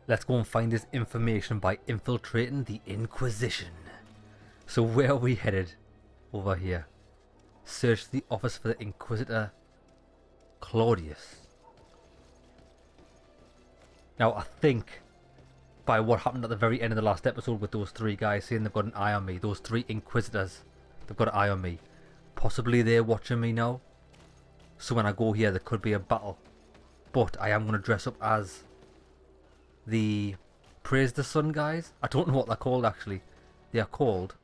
Let's go and find this information by infiltrating the Inquisition. So where are we headed? Over here. Search the office for the Inquisitor Claudius. Now I think by what happened at the very end of the last episode with those three guys saying they've got an eye on me, those three Inquisitors, they've got an eye on me. Possibly they're watching me now. So when I go here there could be a battle. But I am going to dress up as the Praise the Sun guys. I don't know what they're called actually. They are called,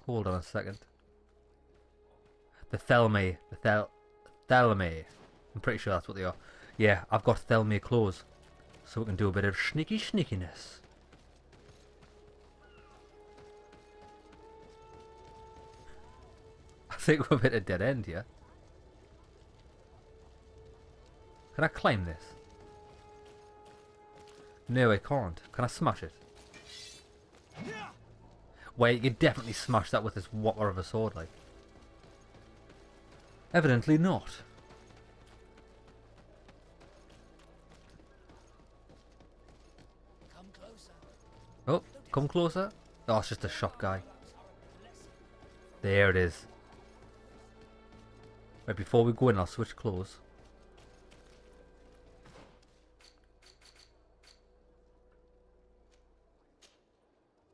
hold on a second, the Thelme. Thelme. I'm pretty sure that's what they are. Yeah, I've got Thelme clothes. So we can do a bit of sneakiness. I think we're a bit of dead end here. Can I climb this? No, I can't. Can I smash it? Wait, you can definitely smash that with this whopper of a sword, like. Evidently not. Come closer. Oh, come closer. Oh, it's just a shop guy. There it is. Right, before we go in, I'll switch clothes.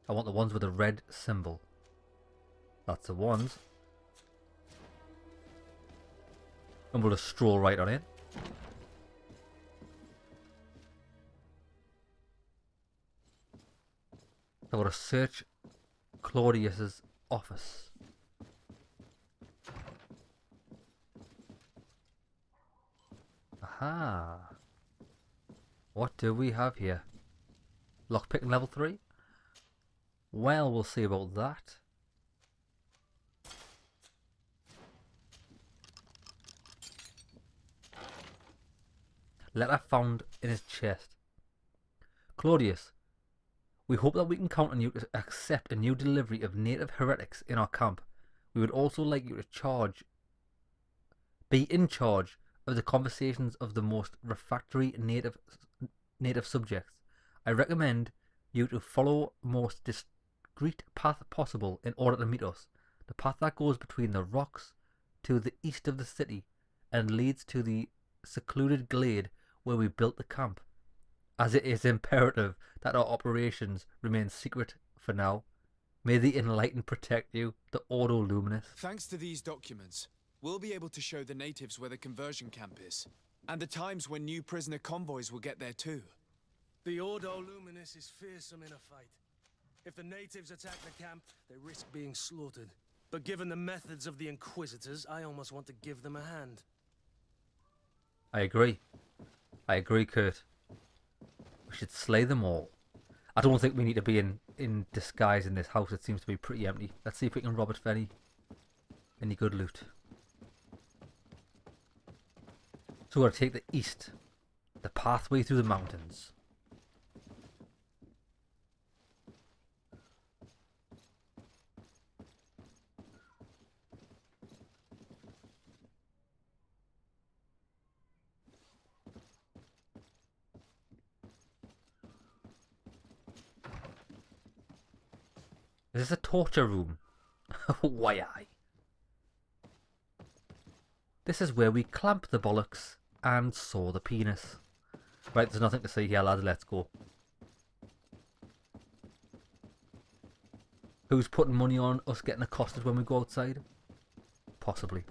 I want the ones with the red symbol. That's the ones. And we'll just stroll right on in. I want to search Claudius's office. Aha. What do we have here? Lockpicking level 3? Well, we'll see about that. Letter found in his chest. Claudius, we hope that we can count on you to accept a new delivery of native heretics in our camp. We would also like you to be in charge of the conversations of the most refractory native subjects. I recommend you to follow most discreet path possible in order to meet us. The path that goes between the rocks to the east of the city and leads to the secluded glade where we built the camp, as it is imperative that our operations remain secret for now. May the Enlightened protect you, the Ordo Luminous. Thanks to these documents, we'll be able to show the natives where the conversion camp is, and the times when new prisoner convoys will get there too. The Ordo Luminous is fearsome in a fight. If the natives attack the camp, they risk being slaughtered. But given the methods of the Inquisitors, I almost want to give them a hand. I agree. I agree, Kurt. We should slay them all. I don't think we need to be in disguise in this house. It seems to be pretty empty. Let's see if we can rob it for any good loot. So we're going to take the east. The pathway through the mountains. Is this a torture room? Why I? This is where we clamp the bollocks and saw the penis. Right, there's nothing to see here, lads. Let's go. Who's putting money on us getting accosted when we go outside? Possibly.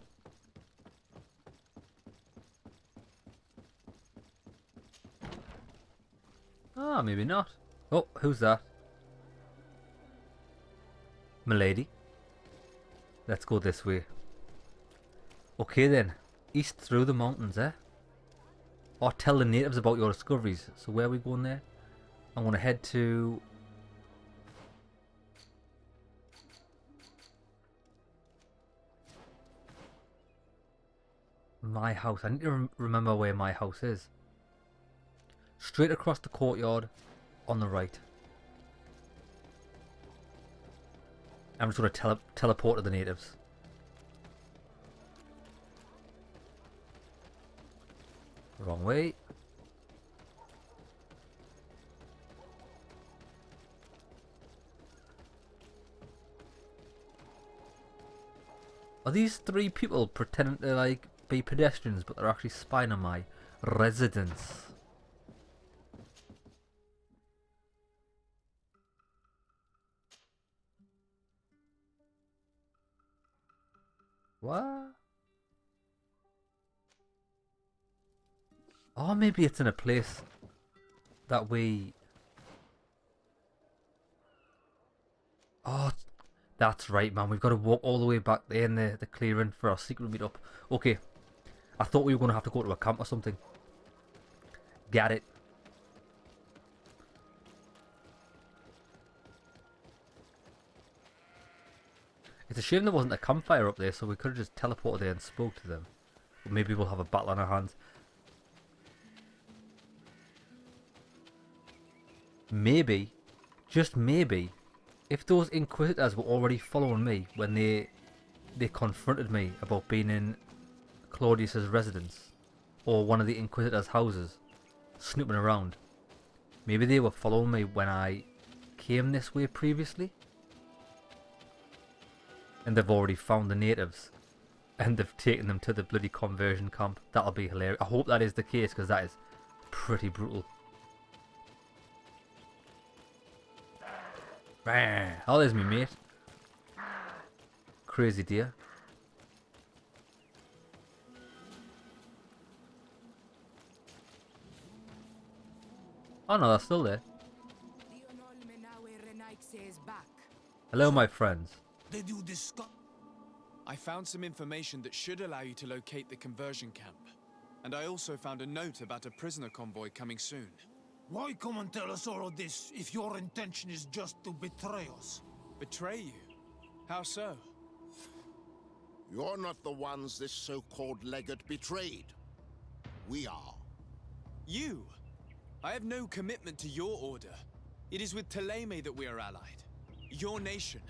Ah, maybe not. Oh, who's that? Milady. Let's go this way. Okay then. East through the mountains, eh? Or tell the natives about your discoveries. So where are we going there? I'm going to head to... my house. I need to remember where my house is. Straight across the courtyard on the right. I'm just going to teleport to the natives. Wrong way. Are these three people pretending to like be pedestrians, but they're actually spying on my residence? What? Oh, maybe it's in a place that we... Oh, that's right, man. We've got to walk all the way back there in the clearing for our secret meetup. Okay. I thought we were going to have to go to a camp or something. Got it. It's a shame there wasn't a campfire up there, so we could have just teleported there and spoke to them. But maybe we'll have a battle on our hands. Maybe, just maybe, if those Inquisitors were already following me when they confronted me about being in Claudius's residence, or one of the Inquisitors' houses, snooping around, maybe they were following me when I came this way previously, and they've already found the natives, and they've taken them to the bloody conversion camp. That'll be hilarious. I hope that is the case, because that is pretty brutal. Oh, there's me mate. Crazy deer. Oh no, they're still there. Hello, my friends. Did you discuss? I found some information that should allow you to locate the conversion camp. And I also found a note about a prisoner convoy coming soon. Why come and tell us all of this if your intention is just to betray us? Betray you? How so? You're not the ones this so-called legate betrayed. We are. You? I have no commitment to your order. It is with Thélème that we are allied. Your nation,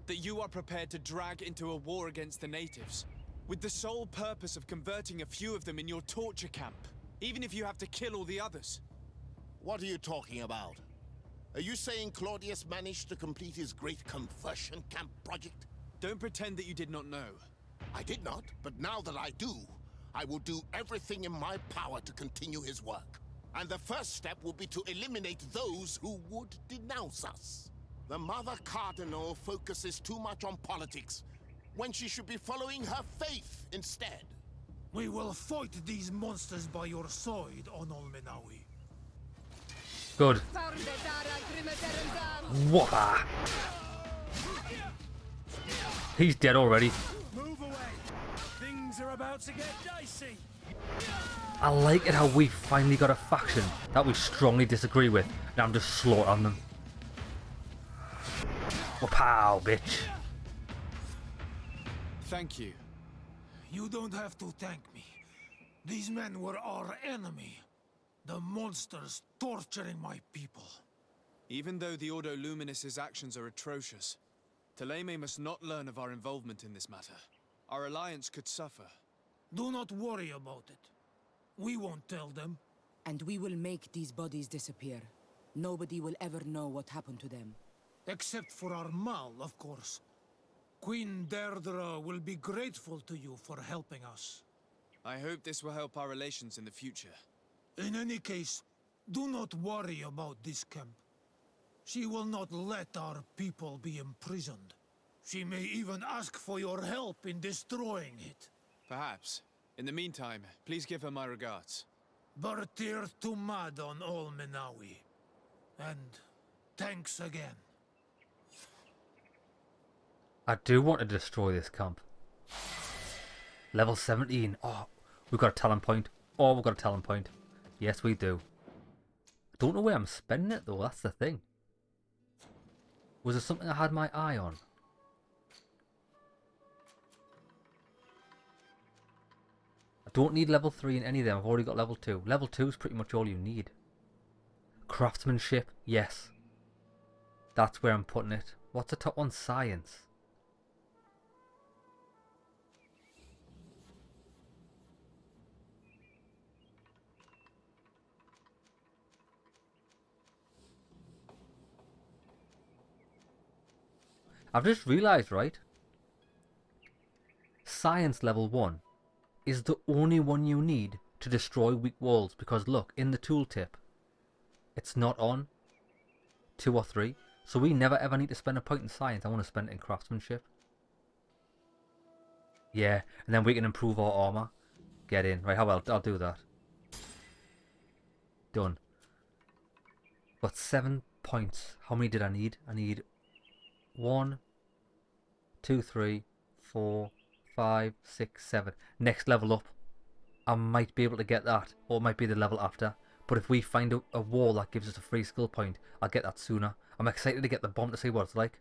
that you are prepared to drag into a war against the natives, with the sole purpose of converting a few of them in your torture camp, even if you have to kill all the others. What are you talking about? Are you saying Claudius managed to complete his great conversion camp project? Don't pretend that you did not know. I did not, but now that I do, I will do everything in my power to continue his work. And the first step will be to eliminate those who would denounce us. The Mother Cardinal focuses too much on politics, when she should be following her faith instead. We will fight these monsters by your side, Onolmenawi. Good. Whoppa! He's dead already. Move away. Things are about to get dicey. I like it how we finally got a faction that we strongly disagree with, and I'm just slaughtering them. Pow, bitch. Thank you. You don't have to thank me. These men were our enemy. The monsters torturing my people. Even though the Ordo Luminis' actions are atrocious, Thélème must not learn of our involvement in this matter. Our alliance could suffer. Do not worry about it. We won't tell them. And we will make these bodies disappear. Nobody will ever know what happened to them. Except for our Mal, of course. Queen Deirdre will be grateful to you for helping us. I hope this will help our relations in the future. In any case, do not worry about this camp. She will not let our people be imprisoned. She may even ask for your help in destroying it. Perhaps. In the meantime, please give her my regards. Bartir Tumad on all Menawi. And thanks again. I do want to destroy this camp. Level 17. Oh, we've got a talent point. Oh, we've got a talent point. Yes, we do. I don't know where I'm spending it, though. That's the thing. Was there something I had my eye on? I don't need level 3 in any of them. I've already got level 2. Level 2 is pretty much all you need. Craftsmanship. Yes. That's where I'm putting it. What's the top one? Science. I've just realised, right? science level 1 is the only one you need to destroy weak walls, because look, in the tooltip, it's not on 2 or 3, so we never ever need to spend a point in science. I want to spend it in craftsmanship. Yeah, and then we can improve our armor. Get in. Right, I'll do that. Done. Got 7 points. How many did I need? I need 1, 2, 3, 4, 5, 6, 7. Next level up, I might be able to get that, or it might be the level after. But if we find a wall that gives us a free skill point, I'll get that sooner. I'm excited to get the bomb to see what it's like.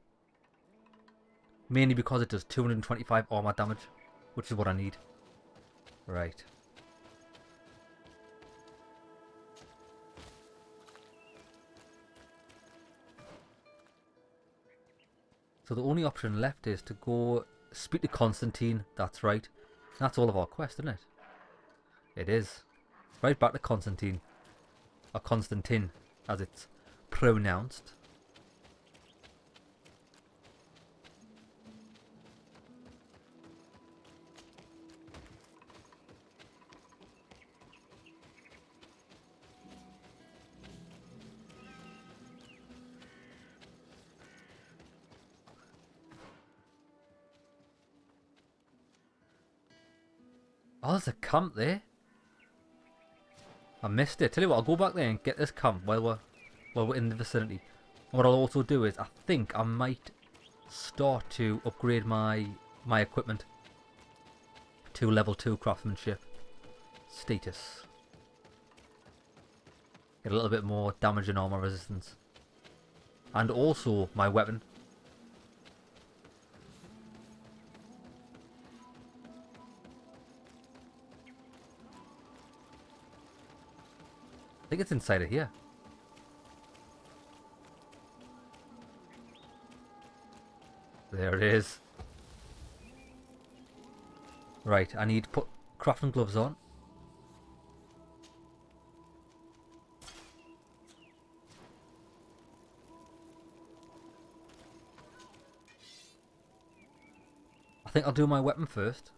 Mainly because it does 225 armor damage, which is what I need. Right. So the only option left is to go speak to Constantine. That's right. That's all of our quest, isn't it? It is. Right back to Constantine. Or Constantine, as it's pronounced. Oh, there's a camp there. I missed it. Tell you what, I'll go back there and get this camp while we're in the vicinity. And what I'll also do is, I think I might start to upgrade my equipment to level 2 craftsmanship status. Get a little bit more damage and armor resistance. And also my weapon. I think it's inside of here. There it is. Right, I need to put crafting gloves on. I think I'll do my weapon first.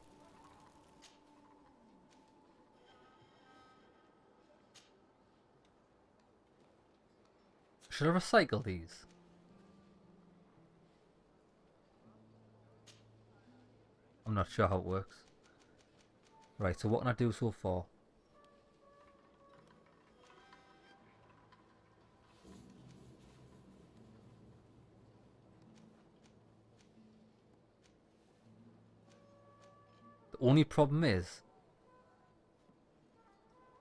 Should I recycle these? I'm not sure how it works. Right, so what can I do so far? The only problem is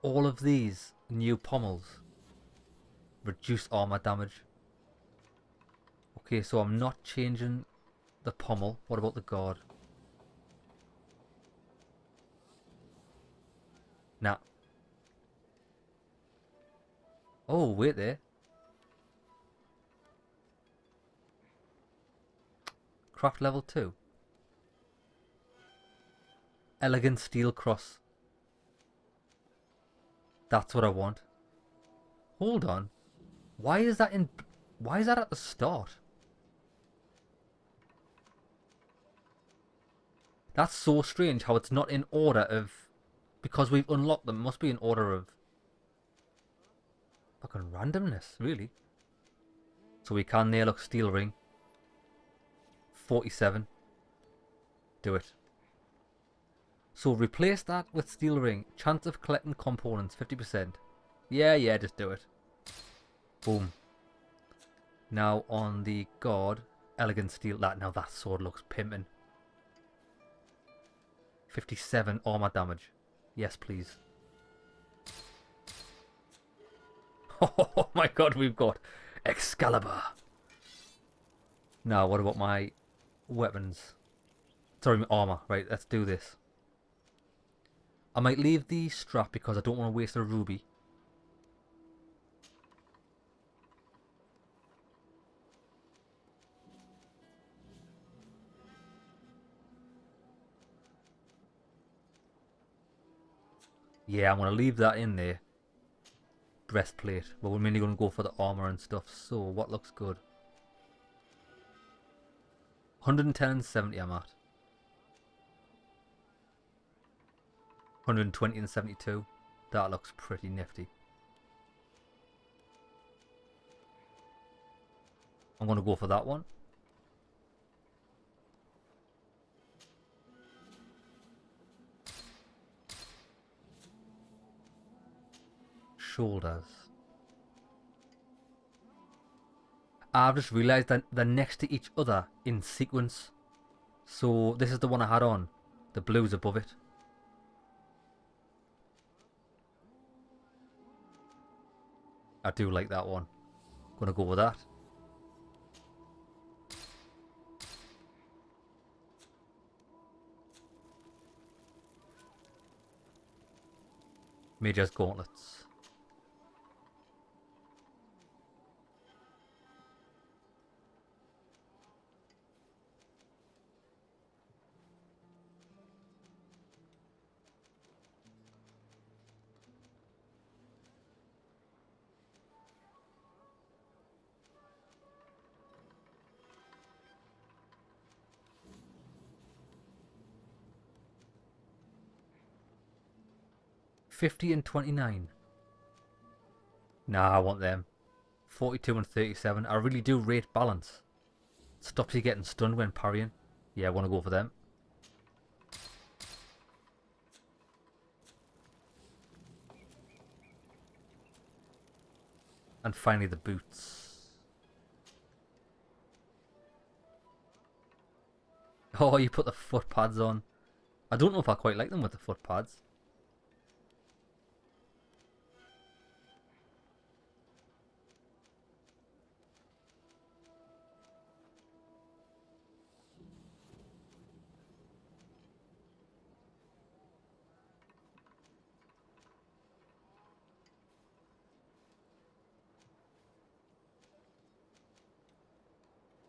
all of these new pommels reduce armor damage. Okay, so I'm not changing the pommel. What about the guard? Nah. Oh, wait there. Craft level 2. Elegant steel cross. That's what I want. Hold on. Why is that at the start? That's so strange how it's not in order of... Because we've unlocked them, it must be in order of... fucking randomness, really. So we can there, look, steel ring. 47. Do it. So replace that with steel ring. Chance of collecting components, 50%. Yeah, just do it. Boom. Now on the guard, elegant steel. Now that sword looks pimping. 57 armor damage. Yes, please. Oh my god, we've got Excalibur. Now, what about my weapons? Sorry, my armor. Right, let's do this. I might leave the strap because I don't want to waste a ruby. Yeah, I'm going to leave that in there. Breastplate. But we're mainly going to go for the armor and stuff. So, what looks good? 110 and 70 I'm at. 120 and 72. That looks pretty nifty. I'm going to go for that one. Shoulders. I've just realised that they're next to each other in sequence. So this is the one I had on. The blue's above it. I do like that one. Gonna go with that. Major's gauntlets. $50 and $29. Nah, I want them. 42 and 37. I really do rate balance. Stops you getting stunned when parrying. Yeah, I want to go for them. And finally the boots. Oh, you put the foot pads on. I don't know if I quite like them with the foot pads.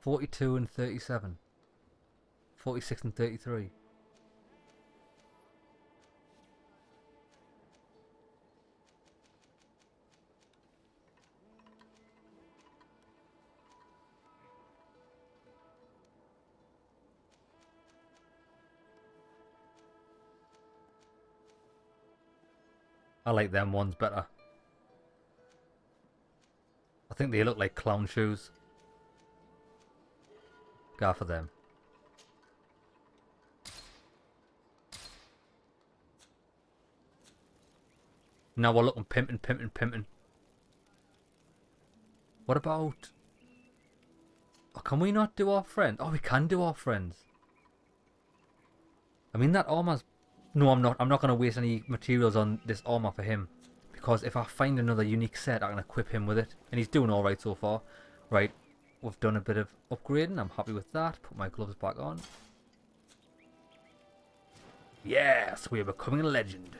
$42 and 37. 46 and 33. I like them ones better. I think they look like clown shoes. Go for them. Now we're looking pimping. What about... Oh, can we not do our friends? Oh, we can do our friends. I mean, that armor's... No, I'm not. I'm not going to waste any materials on this armor for him. Because if I find another unique set, I can equip him with it. And he's doing alright so far. Right, we've done a bit of upgrading. I'm happy with that. Put my gloves back on. Yes, we are becoming a legend.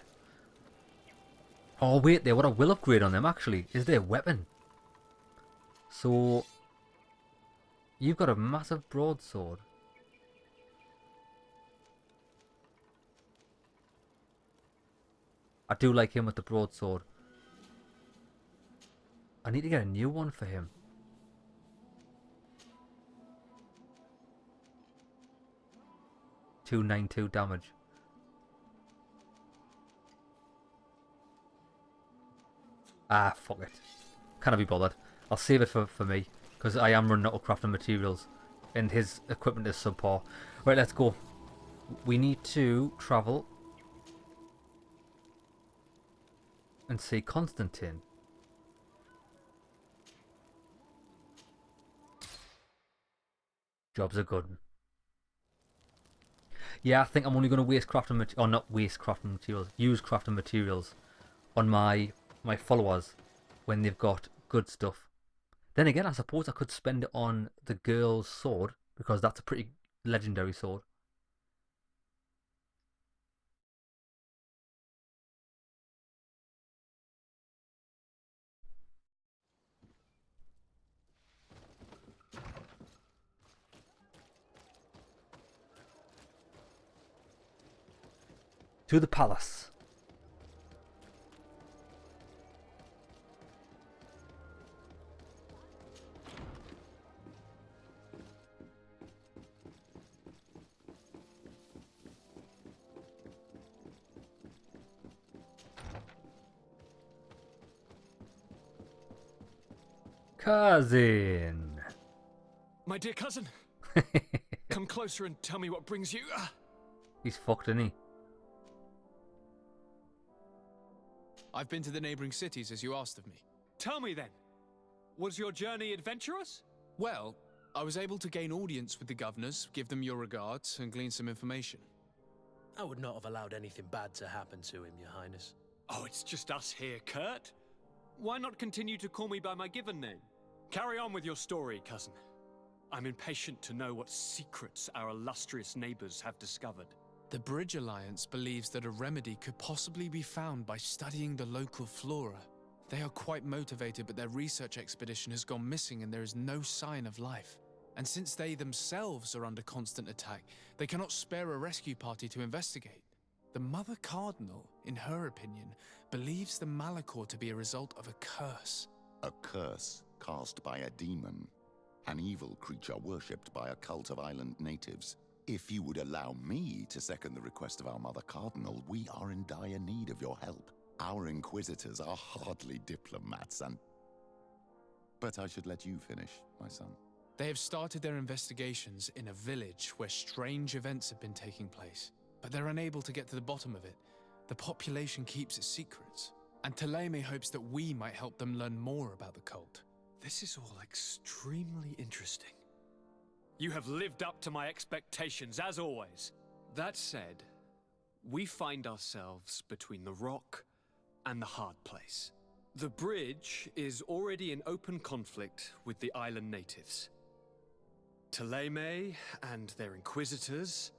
Oh, wait there. What I will upgrade on them, actually, is their weapon. So, you've got a massive broadsword. I do like him with the broadsword. I need to get a new one for him. $292 damage. Ah, fuck it. Can't be bothered. I'll save it for me. Because I am running out of crafting materials. And his equipment is subpar. Right, let's go. We need to travel. And see Constantine. Jobs are good. Yeah, I think I'm only going to waste crafting materials. Or not waste crafting materials. Use crafting materials on my followers when they've got good stuff. Then again, I suppose I could spend it on the girl's sword. Because that's a pretty legendary sword. To the palace. Cousin. My dear cousin, come closer and tell me what brings you. He's fucked, isn't he? I've been to the neighboring cities as you asked of me. Tell me then, was your journey adventurous? Well, I was able to gain audience with the governors, give them your regards, and glean some information. I would not have allowed anything bad to happen to him, Your Highness. Oh, it's just us here, Kurt. Why not continue to call me by my given name? Carry on with your story, cousin. I'm impatient to know what secrets our illustrious neighbors have discovered. The Bridge Alliance believes that a remedy could possibly be found by studying the local flora. They are quite motivated, but their research expedition has gone missing and there is no sign of life. And since they themselves are under constant attack, they cannot spare a rescue party to investigate. The Mother Cardinal, in her opinion, believes the Malachor to be a result of a curse. A curse cast by a demon. An evil creature worshipped by a cult of island natives. If you would allow me to second the request of our Mother Cardinal, we are in dire need of your help. Our Inquisitors are hardly diplomats and... But I should let you finish, my son. They have started their investigations in a village where strange events have been taking place, but they're unable to get to the bottom of it. The population keeps its secrets, and Thélème hopes that we might help them learn more about the cult. This is all extremely interesting. You have lived up to my expectations, as always. That said, we find ourselves between the rock and the hard place. The bridge is already in open conflict with the island natives. Thélème and their inquisitors...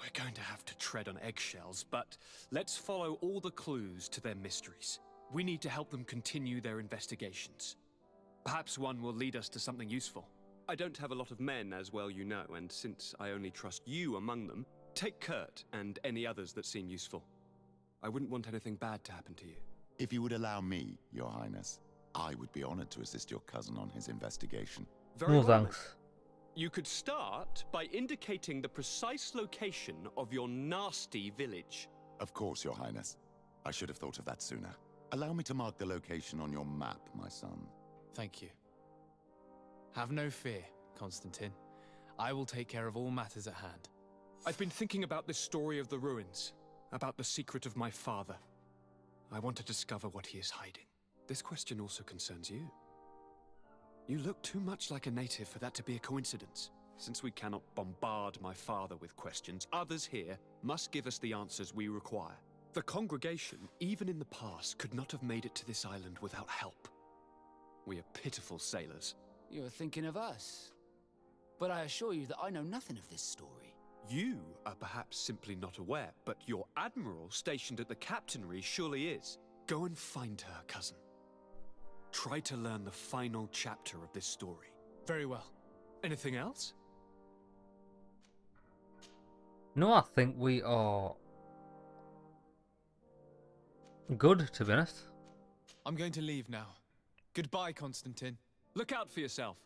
We're going to have to tread on eggshells, but let's follow all the clues to their mysteries. We need to help them continue their investigations. Perhaps one will lead us to something useful. I don't have a lot of men, as well you know, and since I only trust you among them, take Kurt and any others that seem useful. I wouldn't want anything bad to happen to you. If you would allow me, Your Highness, I would be honored to assist your cousin on his investigation. Very No well, then. thanks. You could start by indicating the precise location of your nasty village. Of course, Your Highness. I should have thought of that sooner. Allow me to mark the location on your map, my son. Thank you. Have no fear, Constantine. I will take care of all matters at hand. I've been thinking about this story of the ruins, about the secret of my father. I want to discover what he is hiding. This question also concerns you. You look too much like a native for that to be a coincidence. Since we cannot bombard my father with questions, others here must give us the answers we require. The congregation, even in the past, could not have made it to this island without help. We are pitiful sailors. You're thinking of us. But I assure you that I know nothing of this story. You are perhaps simply not aware, but your admiral stationed at the captainry surely is. Go and find her, cousin. Try to learn the final chapter of this story. Very well. Anything else? No, I think we are good, to be honest. I'm going to leave now. Goodbye, Constantine. Look out for yourself.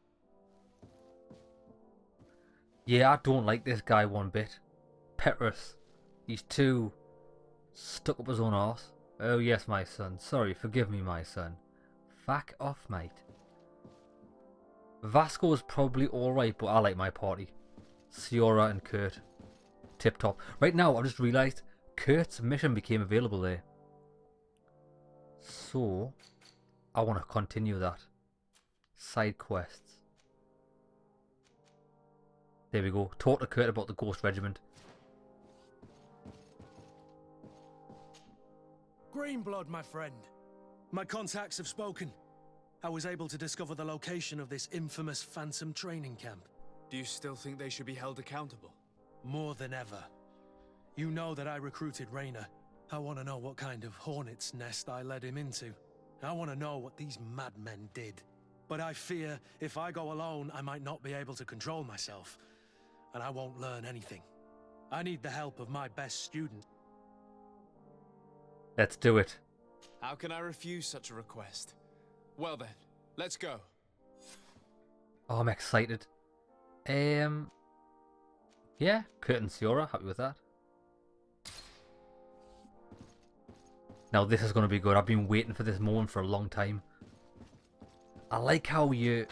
Yeah, I don't like this guy one bit. Petrus. He's too stuck up his own arse. Oh yes, my son. Sorry, forgive me, my son. Fuck off, mate. Vasco is probably alright, but I like my party. Ciora and Kurt. Tip top. Right now, I've just realised Kurt's mission became available there. So, I want to continue that. Side quests. There we go. Talk to Kurt about the Ghost Regiment. Greenblood, my friend. My contacts have spoken. I was able to discover the location of this infamous Phantom training camp. Do you still think they should be held accountable? More than ever. You know that I recruited Rayner. I want to know what kind of hornet's nest I led him into. I want to know what these madmen did. But I fear if I go alone, I might not be able to control myself. And I won't learn anything. I need the help of my best student. Let's do it. How can I refuse such a request? Well then, let's go. Oh, I'm excited. Yeah, Kurt and Ciora, happy with that. Now this is going to be good. I've been waiting for this moment for a long time. I like how you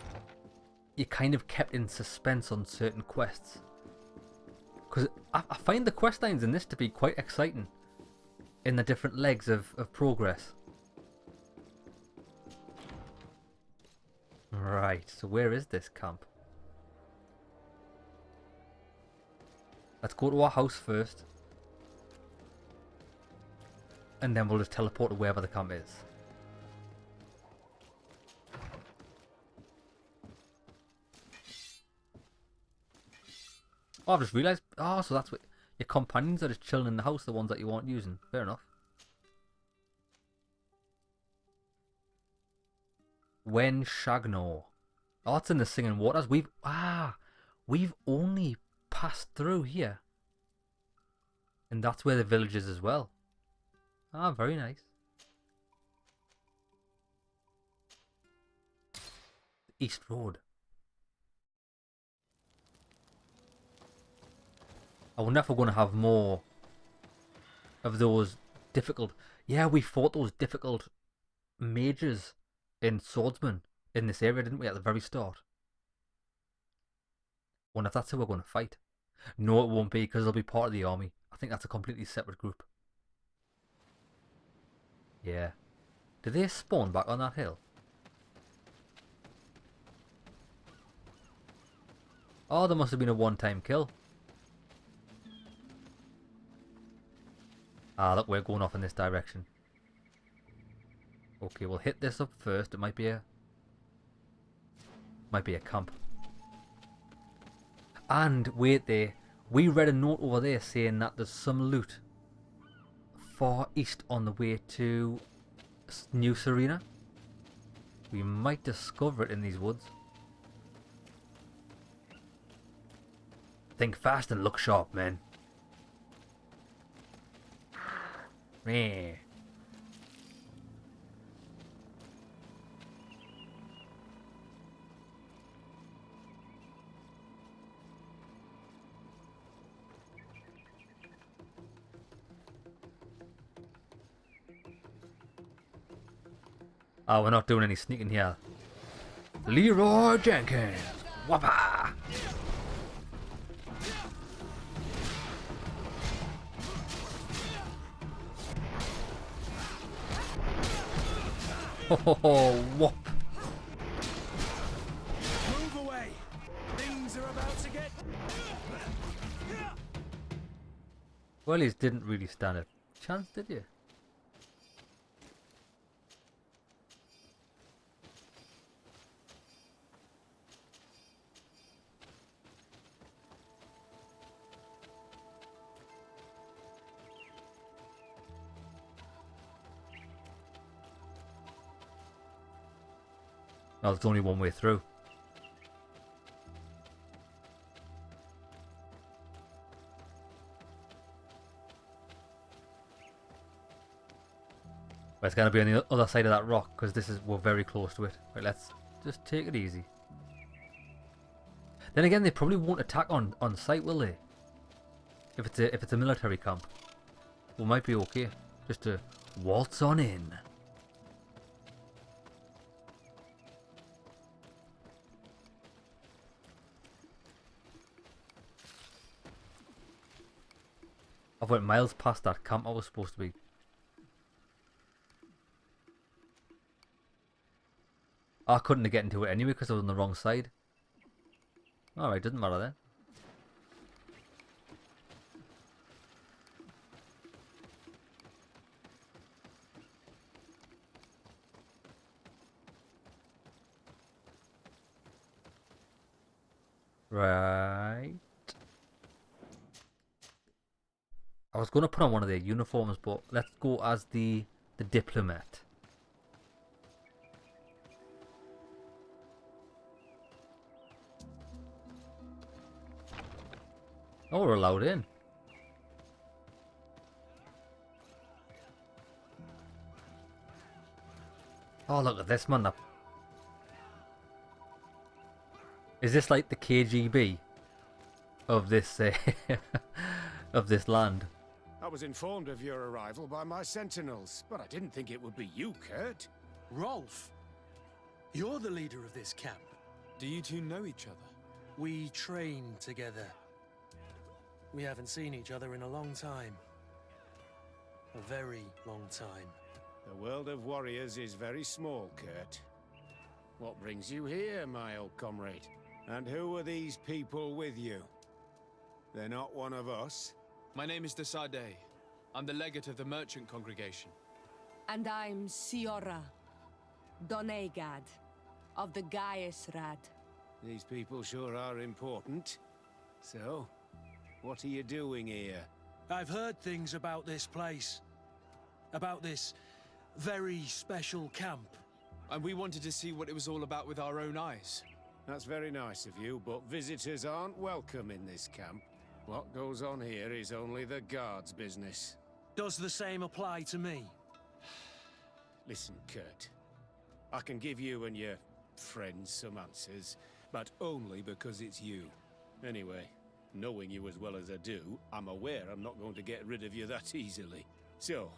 kind of kept in suspense on certain quests. Because I find the quest lines in this to be quite exciting in the different legs of progress. Right, so where is this camp? Let's go to our house first. And then we'll just teleport to wherever the camp is. Oh, I've just realised. Oh, so that's what your companions are just chilling in the house, the ones that you aren't using. Fair enough. When Shagno. Oh, it's in the Singing Waters. We've only passed through here. And that's where the village is as well. Ah, very nice. East Road. I wonder if we're going to have more of those difficult... Yeah, we fought those difficult mages in Swordsman in this area, didn't we, at the very start? Wonder if that's who we're going to fight. No, it won't be, because they'll be part of the army. I think that's a completely separate group. Yeah. Did they spawn back on that hill? Oh, there must have been a one-time kill. Ah, look, we're going off in this direction. Okay, we'll hit this up first. It might be a camp. And wait there, we read a note over there saying that there's some loot far east on the way to New Serena. We might discover it in these woods. Think fast and look sharp, man. Meh. Oh, we're not doing any sneaking here. Leroy Jenkins! Whoppa! Ho ho ho, whoop! Move away! Things are about to get... Wellies didn't really stand a chance, did you? Oh, there's only one way through. But it's going to be on the other side of that rock, because we're very close to it. Right, let's just take it easy. Then again, they probably won't attack on sight, will they? If it's a military camp. We might be okay. Just to waltz on in. I've went miles past that camp I was supposed to be. I couldn't get into it anyway because I was on the wrong side. Alright, doesn't matter then. Right. I was going to put on one of their uniforms, but let's go as the diplomat. Oh, we're allowed in. Oh, look at this, man. Is this like the KGB of this of this land? I was informed of your arrival by my sentinels, but I didn't think it would be you, Kurt. Rolf! You're the leader of this camp. Do you two know each other? We train together. We haven't seen each other in a long time. A very long time. The world of warriors is very small, Kurt. What brings you here, my old comrade? And who are these people with you? They're not one of us? My name is the Sardet. I'm the legate of the merchant congregation. And I'm Siora, Donegad, of the Gaius Rad. These people sure are important. So, what are you doing here? I've heard things about this place. About this very special camp. And we wanted to see what it was all about with our own eyes. That's very nice of you, but visitors aren't welcome in this camp. What goes on here is only the guards' business. Does the same apply to me? Listen, Kurt. I can give you and your friends some answers, but only because it's you. Anyway, knowing you as well as I do, I'm aware I'm not going to get rid of you that easily. So,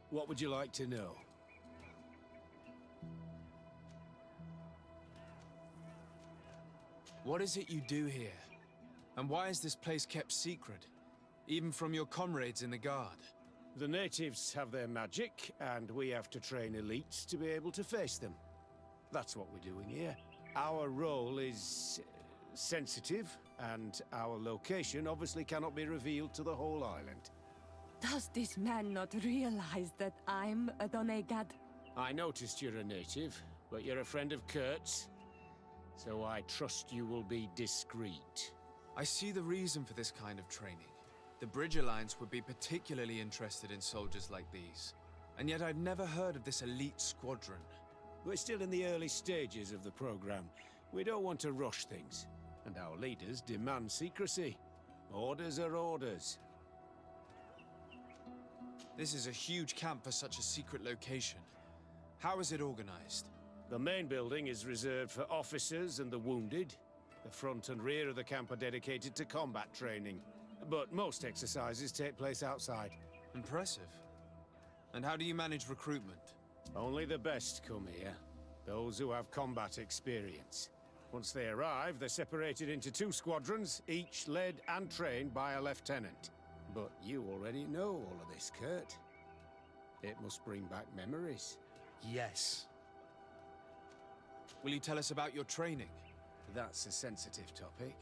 what would you like to know? What is it you do here? And why is this place kept secret? Even from your comrades in the guard? The natives have their magic, and we have to train elites to be able to face them. That's what we're doing here. Our role is sensitive, and our location obviously cannot be revealed to the whole island. Does this man not realize that I'm a Donegad? I noticed you're a native, but you're a friend of Kurt's, so I trust you will be discreet. I see the reason for this kind of training. The Bridge Alliance would be particularly interested in soldiers like these. And yet I'd never heard of this elite squadron. We're still in the early stages of the program. We don't want to rush things. And our leaders demand secrecy. Orders are orders. This is a huge camp for such a secret location. How is it organized? The main building is reserved for officers and the wounded. The front and rear of the camp are dedicated to combat training. But most exercises take place outside. Impressive. And how do you manage recruitment? Only the best come here. Those who have combat experience. Once they arrive, they're separated into 2 squadrons, each led and trained by a lieutenant. But you already know all of this, Kurt. It must bring back memories. Yes. Will you tell us about your training? That's a sensitive topic.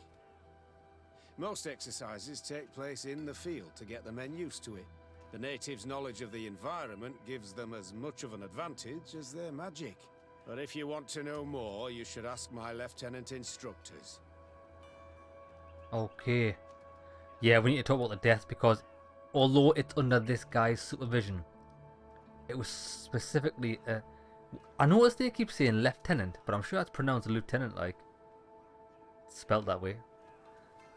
Most exercises take place in the field to get the men used to it. The natives' knowledge of the environment gives them as much of an advantage as their magic. But if you want to know more, you should ask my lieutenant instructors. Okay. Yeah, we need to talk about the deaths because although it's under this guy's supervision, it was specifically I noticed they keep saying lieutenant, but I'm sure that's pronounced lieutenant like. It's spelled that way.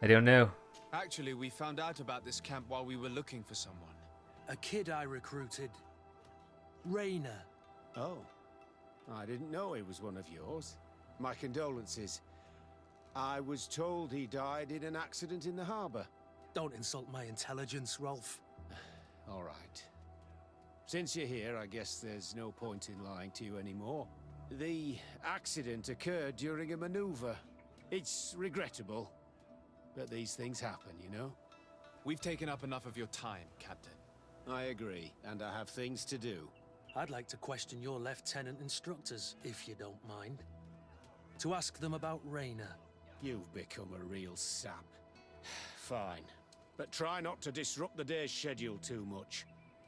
I don't know. Actually, we found out about this camp while we were looking for someone. A kid I recruited. Rainer. Oh. I didn't know he was one of yours. My condolences. I was told he died in an accident in the harbor. Don't insult my intelligence, Rolf. All right. Since you're here, I guess there's no point in lying to you anymore. The accident occurred during a maneuver. It's regrettable, but these things happen, you know? We've taken up enough of your time, Captain. I agree, and I have things to do. I'd like to question your lieutenant instructors, if you don't mind. To ask them about Rainer. You've become a real sap. Fine. But try not to disrupt the day's schedule too much.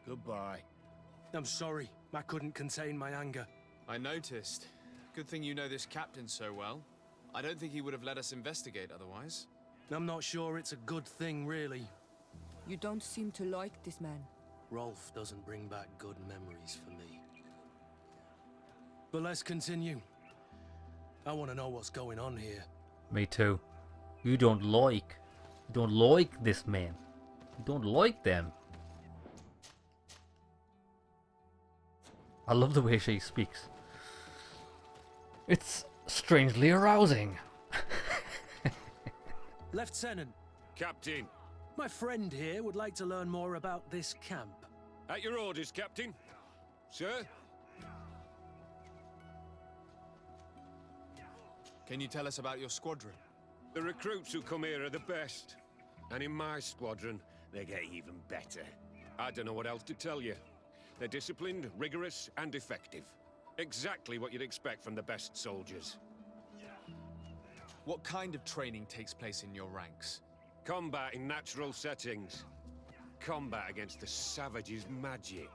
Goodbye. I'm sorry. I couldn't contain my anger. I noticed. Good thing you know this captain so well. I don't think he would have let us investigate otherwise. I'm not sure it's a good thing, really. You don't seem to like this man. Rolf doesn't bring back good memories for me. But let's continue. I want to know what's going on here. Me too. You don't like this man. You don't like them. I love the way she speaks. It's strangely arousing. Lieutenant. Captain. My friend here would like to learn more about this camp. At your orders, Captain. Sir? Can you tell us about your squadron? The recruits who come here are the best. And in my squadron, they get even better. I don't know what else to tell you. They're disciplined, rigorous, and effective. Exactly what you'd expect from the best soldiers. What kind of training takes place in your ranks? Combat in natural settings. Combat against the savages' magic.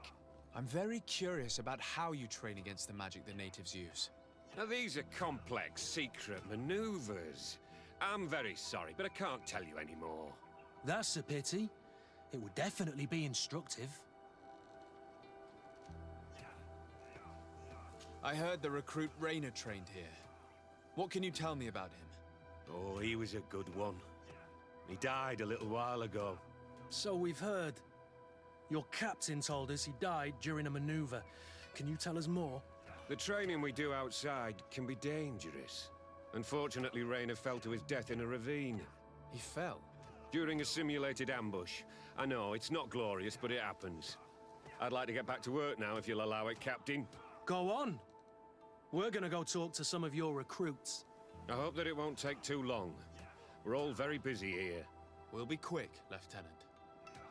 I'm very curious about how you train against the magic the natives use. Now these are complex, secret maneuvers. I'm very sorry, but I can't tell you anymore. That's a pity. It would definitely be instructive. I heard the recruit Rainer trained here. What can you tell me about him? Oh, he was a good one. He died a little while ago. So we've heard. Your captain told us he died during a maneuver. Can you tell us more? The training we do outside can be dangerous. Unfortunately, Rainer fell to his death in a ravine. He fell? During a simulated ambush. I know, it's not glorious, but it happens. I'd like to get back to work now, if you'll allow it, Captain. Go on. We're gonna go talk to some of your recruits. I hope that it won't take too long. We're all very busy here. We'll be quick, Lieutenant.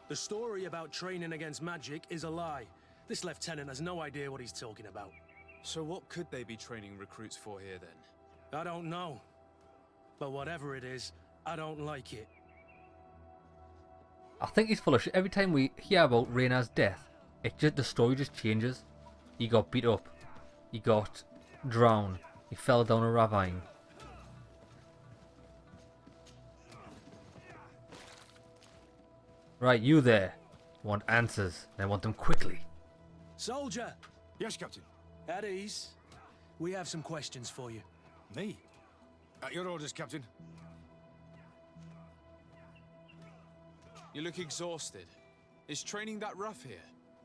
The story about training against magic is a lie. This lieutenant has no idea what he's talking about. So what could they be training recruits for here, then? I don't know. But whatever it is, I don't like it. I think he's full of shit. Every time we hear about Rainer's death, the story just changes. He got beat up. He got drowned. He fell down a ravine. Right, you there. Want answers, and I want them quickly. Soldier! Yes, Captain. At ease. We have some questions for you. Me? At your orders, Captain. You look exhausted. Is training that rough here?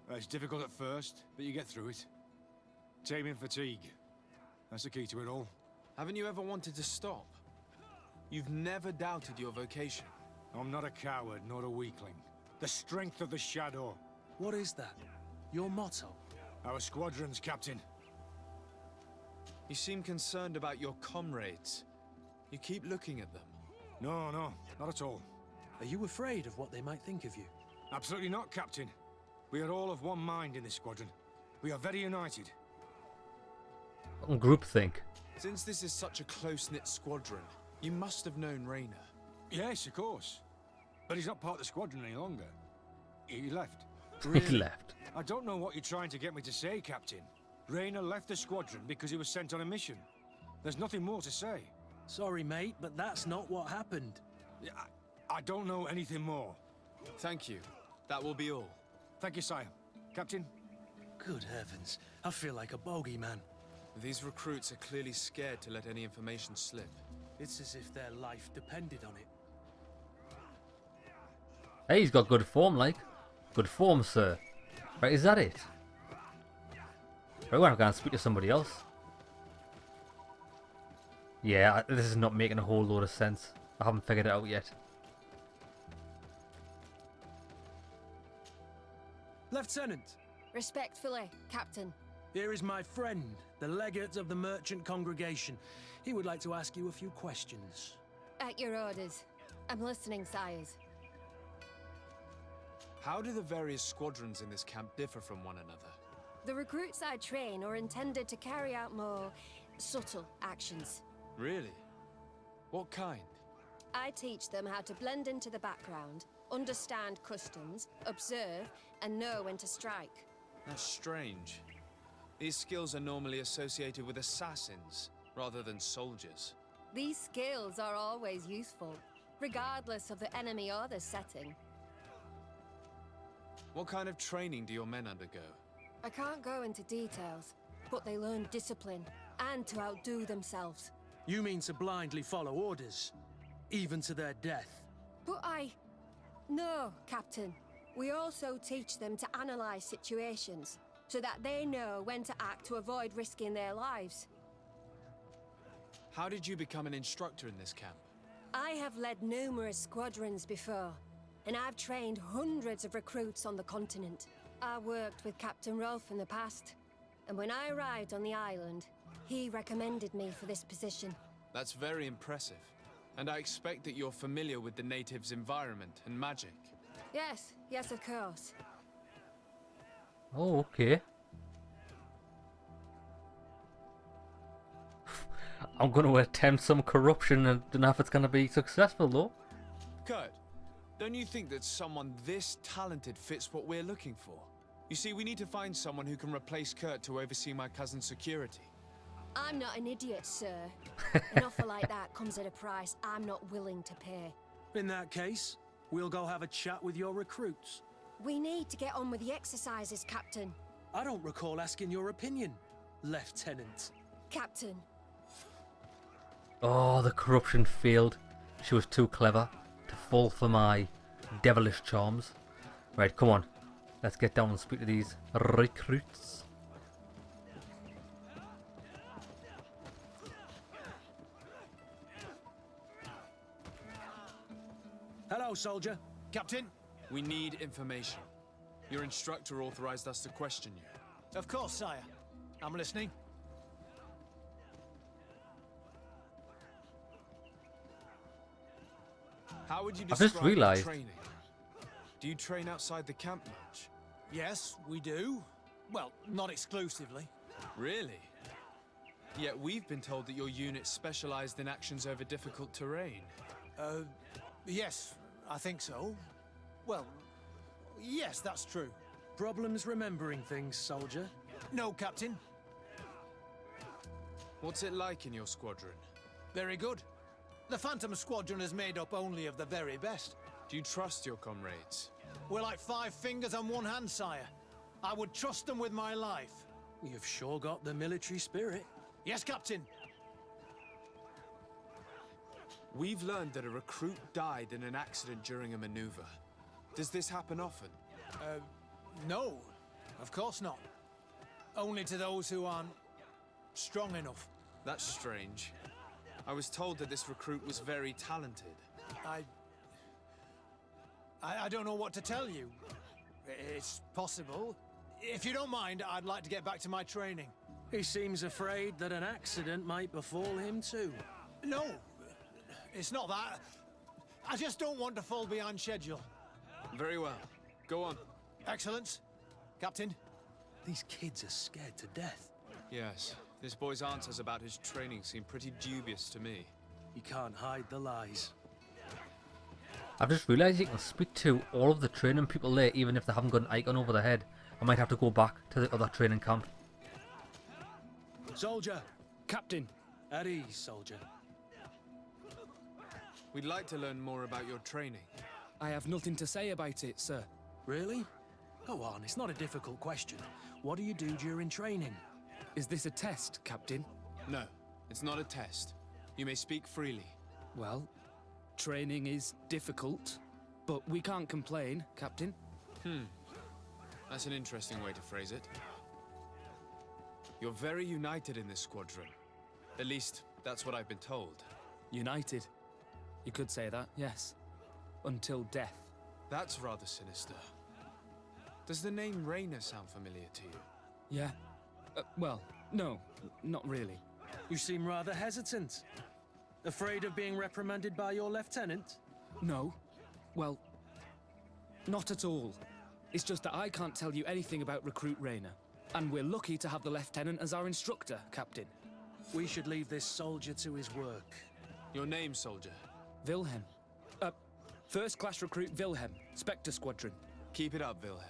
It's difficult at first, but you get through it. Taming fatigue. That's the key to it all. Haven't you ever wanted to stop? You've never doubted your vocation. I'm not a coward, nor a weakling. The strength of the Shadow. What is that? Your motto? Our squadrons, Captain. You seem concerned about your comrades. You keep looking at them. No, not at all. Are you afraid of what they might think of you? Absolutely not, Captain. We are all of one mind in this squadron. We are very united. Groupthink. Since this is such a close-knit squadron, you must have known Rainer. Yes, of course. But he's not part of the squadron any longer. He left. He left. I don't know what you're trying to get me to say, Captain. Rainer left the squadron because he was sent on a mission. There's nothing more to say. Sorry, mate, but that's not what happened. I don't know anything more. Thank you. That will be all. Thank you, sire. Captain? Good heavens. I feel like a bogeyman. These recruits are clearly scared to let any information slip. It's as if their life depended on it. Hey, he's got good form, like. Good form, sir. Right, is that it? Right, we're going to speak to somebody else. Yeah, this is not making a whole load of sense. I haven't figured it out yet. Lieutenant! Respectfully, Captain. Here is my friend, the legate of the merchant congregation. He would like to ask you a few questions. At your orders. I'm listening, sires. How do the various squadrons in this camp differ from one another? The recruits I train are intended to carry out more subtle actions. Really? What kind? I teach them how to blend into the background, understand customs, observe, and know when to strike. That's strange. These skills are normally associated with assassins, rather than soldiers. These skills are always useful, regardless of the enemy or the setting. What kind of training do your men undergo? I can't go into details, but they learn discipline, and to outdo themselves. You mean to blindly follow orders, even to their death? But No, Captain. We also teach them to analyze situations, so that they know when to act to avoid risking their lives. How did you become an instructor in this camp? I have led numerous squadrons before, and I've trained hundreds of recruits on the continent. I worked with Captain Rolf in the past, and when I arrived on the island, he recommended me for this position. That's very impressive. And I expect that you're familiar with the natives' environment and magic. Yes, yes, of course. Oh, okay. I'm going to attempt some corruption and don't know if it's going to be successful though. Kurt, don't you think that someone this talented fits what we're looking for? You see, we need to find someone who can replace Kurt to oversee my cousin's security. I'm not an idiot, sir. An offer like that comes at a price I'm not willing to pay. In that case, we'll go have a chat with your recruits. We need to get on with the exercises, Captain. I don't recall asking your opinion, Lieutenant. Captain. Oh, the corruption failed. She was too clever to fall for my devilish charms. Right, come on. Let's get down and speak to these recruits. Hello, soldier. Captain, we need information. Your instructor authorized us to question you. Of course, sire. I'm listening. How would you I've describe just realized. training? Do you train outside the camp much? Yes, we do. Well, not exclusively. Really? Yet we've been told that your unit specialized in actions over difficult terrain. Yes, I think so. Well, yes, that's true. Problems remembering things, soldier? No, Captain. What's it like in your squadron? Very good. The Phantom Squadron is made up only of the very best. Do you trust your comrades? We're like 5 fingers on one hand, sire. I would trust them with my life. You've sure got the military spirit. Yes, Captain. We've learned that a recruit died in an accident during a maneuver. Does this happen often? No. Of course not. Only to those who aren't strong enough. That's strange. I was told that this recruit was very talented. I don't know what to tell you. It's possible. If you don't mind, I'd like to get back to my training. He seems afraid that an accident might befall him too. No, it's not that. I just don't want to fall behind schedule. Very well. Go on. Excellence. Captain. These kids are scared to death. Yes. This boy's answers about his training seem pretty dubious to me. He can't hide the lies. I've just realised you can speak to all of the training people there even if they haven't got an icon over their head. I might have to go back to the other training camp. Soldier! Captain! At ease, soldier. We'd like to learn more about your training. I have nothing to say about it, sir. Really? Go on, it's not a difficult question. What do you do during training? Is this a test, Captain? No, it's not a test. You may speak freely. Well, training is difficult, but we can't complain, Captain. That's an interesting way to phrase it. You're very united in this squadron. At least, that's what I've been told. United. You could say that, yes. Until death. That's rather sinister. Does the name Raynor sound familiar to you? Yeah. Well, no, not really. You seem rather hesitant. Afraid of being reprimanded by your lieutenant? No. Well, not at all. It's just that I can't tell you anything about Recruit Raynor. And we're lucky to have the lieutenant as our instructor, Captain. We should leave this soldier to his work. Your name, soldier? Wilhelm. First class recruit Wilhelm, Spectre Squadron. Keep it up, Wilhelm.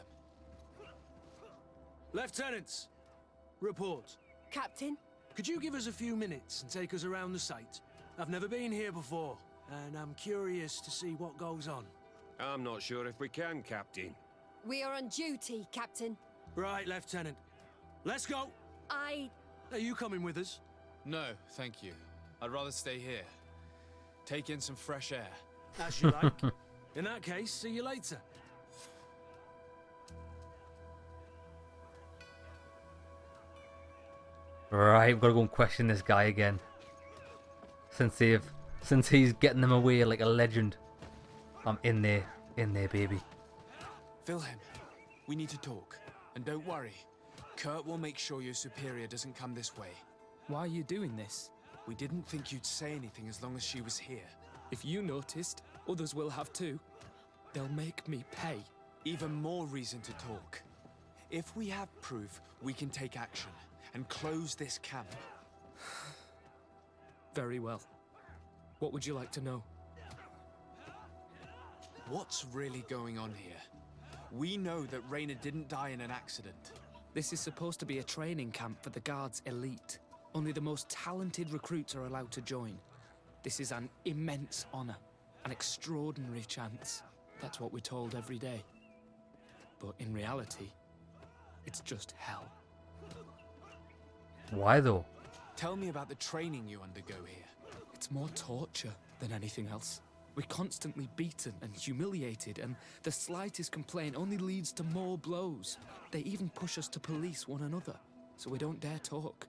Lieutenants! Report. Captain? Could you give us a few minutes and take us around the site? I've never been here before, and I'm curious to see what goes on. I'm not sure if we can, Captain. We are on duty, Captain. Right, Lieutenant. Let's go! Are you coming with us? No, thank you. I'd rather stay here. Take in some fresh air. As you like. In that case, see you later. Right, we've got to go and question this guy again. Since he's getting them away like a legend. I'm in there, baby. Wilhelm, we need to talk. And don't worry, Kurt will make sure your superior doesn't come this way. Why are you doing this? We didn't think you'd say anything as long as she was here. If you noticed, others will have too. They'll make me pay. Even more reason to talk. If we have proof, we can take action and close this camp. Very well. What would you like to know? What's really going on here? We know that Raina didn't die in an accident. This is supposed to be a training camp for the Guard's elite. Only the most talented recruits are allowed to join. This is an immense honor, an extraordinary chance. That's what we're told every day. But in reality, it's just hell. Why though? Tell me about the training you undergo here. It's more torture than anything else. We're constantly beaten and humiliated, and the slightest complaint only leads to more blows. They even push us to police one another, so we don't dare talk.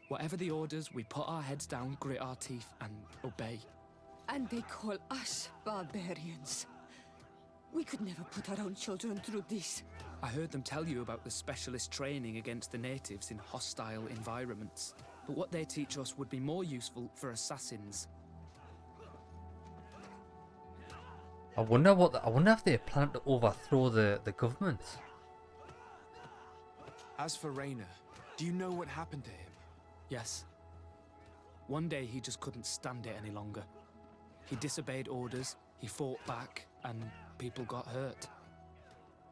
Whatever the orders, we put our heads down, grit our teeth, and obey. And they call us barbarians. We could never put our own children through this. I heard them tell you about the specialist training against the natives in hostile environments. But what they teach us would be more useful for assassins. I wonder if they plan to overthrow the government. As for Raina, do you know what happened to him? Yes. One day he just couldn't stand it any longer. He disobeyed orders, he fought back, and people got hurt.